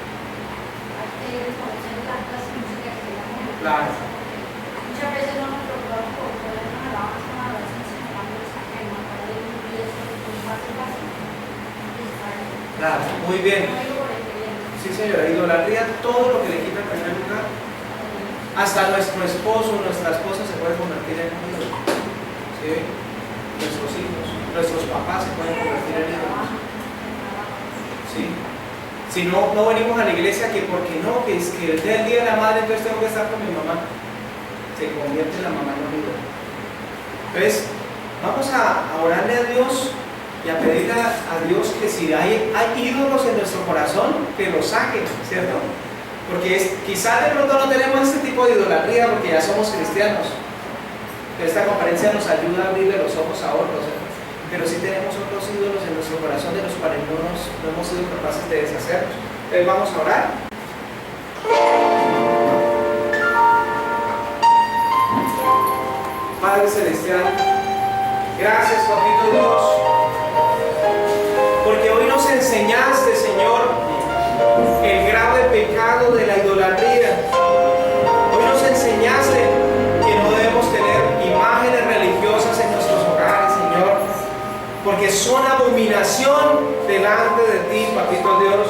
Speaker 2: Hay que reconocer tantas músicas que tenemos.
Speaker 1: Claro.
Speaker 2: Muchas veces no nos preocupamos por poner una alabanza, una adoración, sino cuando saquemos para Dios y eso es fácil.
Speaker 1: Claro, muy bien. Sí, señora, idolatría, todo lo que le quita el primer lugar. Hasta nuestro esposo, nuestra esposa se puede convertir en un ídolo. ¿Sí? Nuestros hijos, nuestros papás se pueden convertir en ídolos. ¿Sí? Si no venimos a la iglesia, que porque no, que es que el día de la madre, entonces tengo que estar con mi mamá. Se convierte la mamá en un ídolo. Entonces, vamos a orarle a Dios y a pedirle a Dios que si hay ídolos en nuestro corazón, que los saque, ¿cierto? Porque quizás de pronto no tenemos este tipo de idolatría porque ya somos cristianos. Esta conferencia nos ayuda a abrirle los ojos a otros, pero sí tenemos otros ídolos en nuestro corazón de los cuales no hemos sido capaces de deshacernos. Entonces vamos a orar. Padre Celestial, gracias, Papito Dios, porque hoy nos enseñaste, Señor, el grado de pecado de la idolatría. Hoy nos enseñaste que no debemos tener imágenes religiosas en nuestros hogares, Señor, porque son abominación delante de ti, Papito Dios.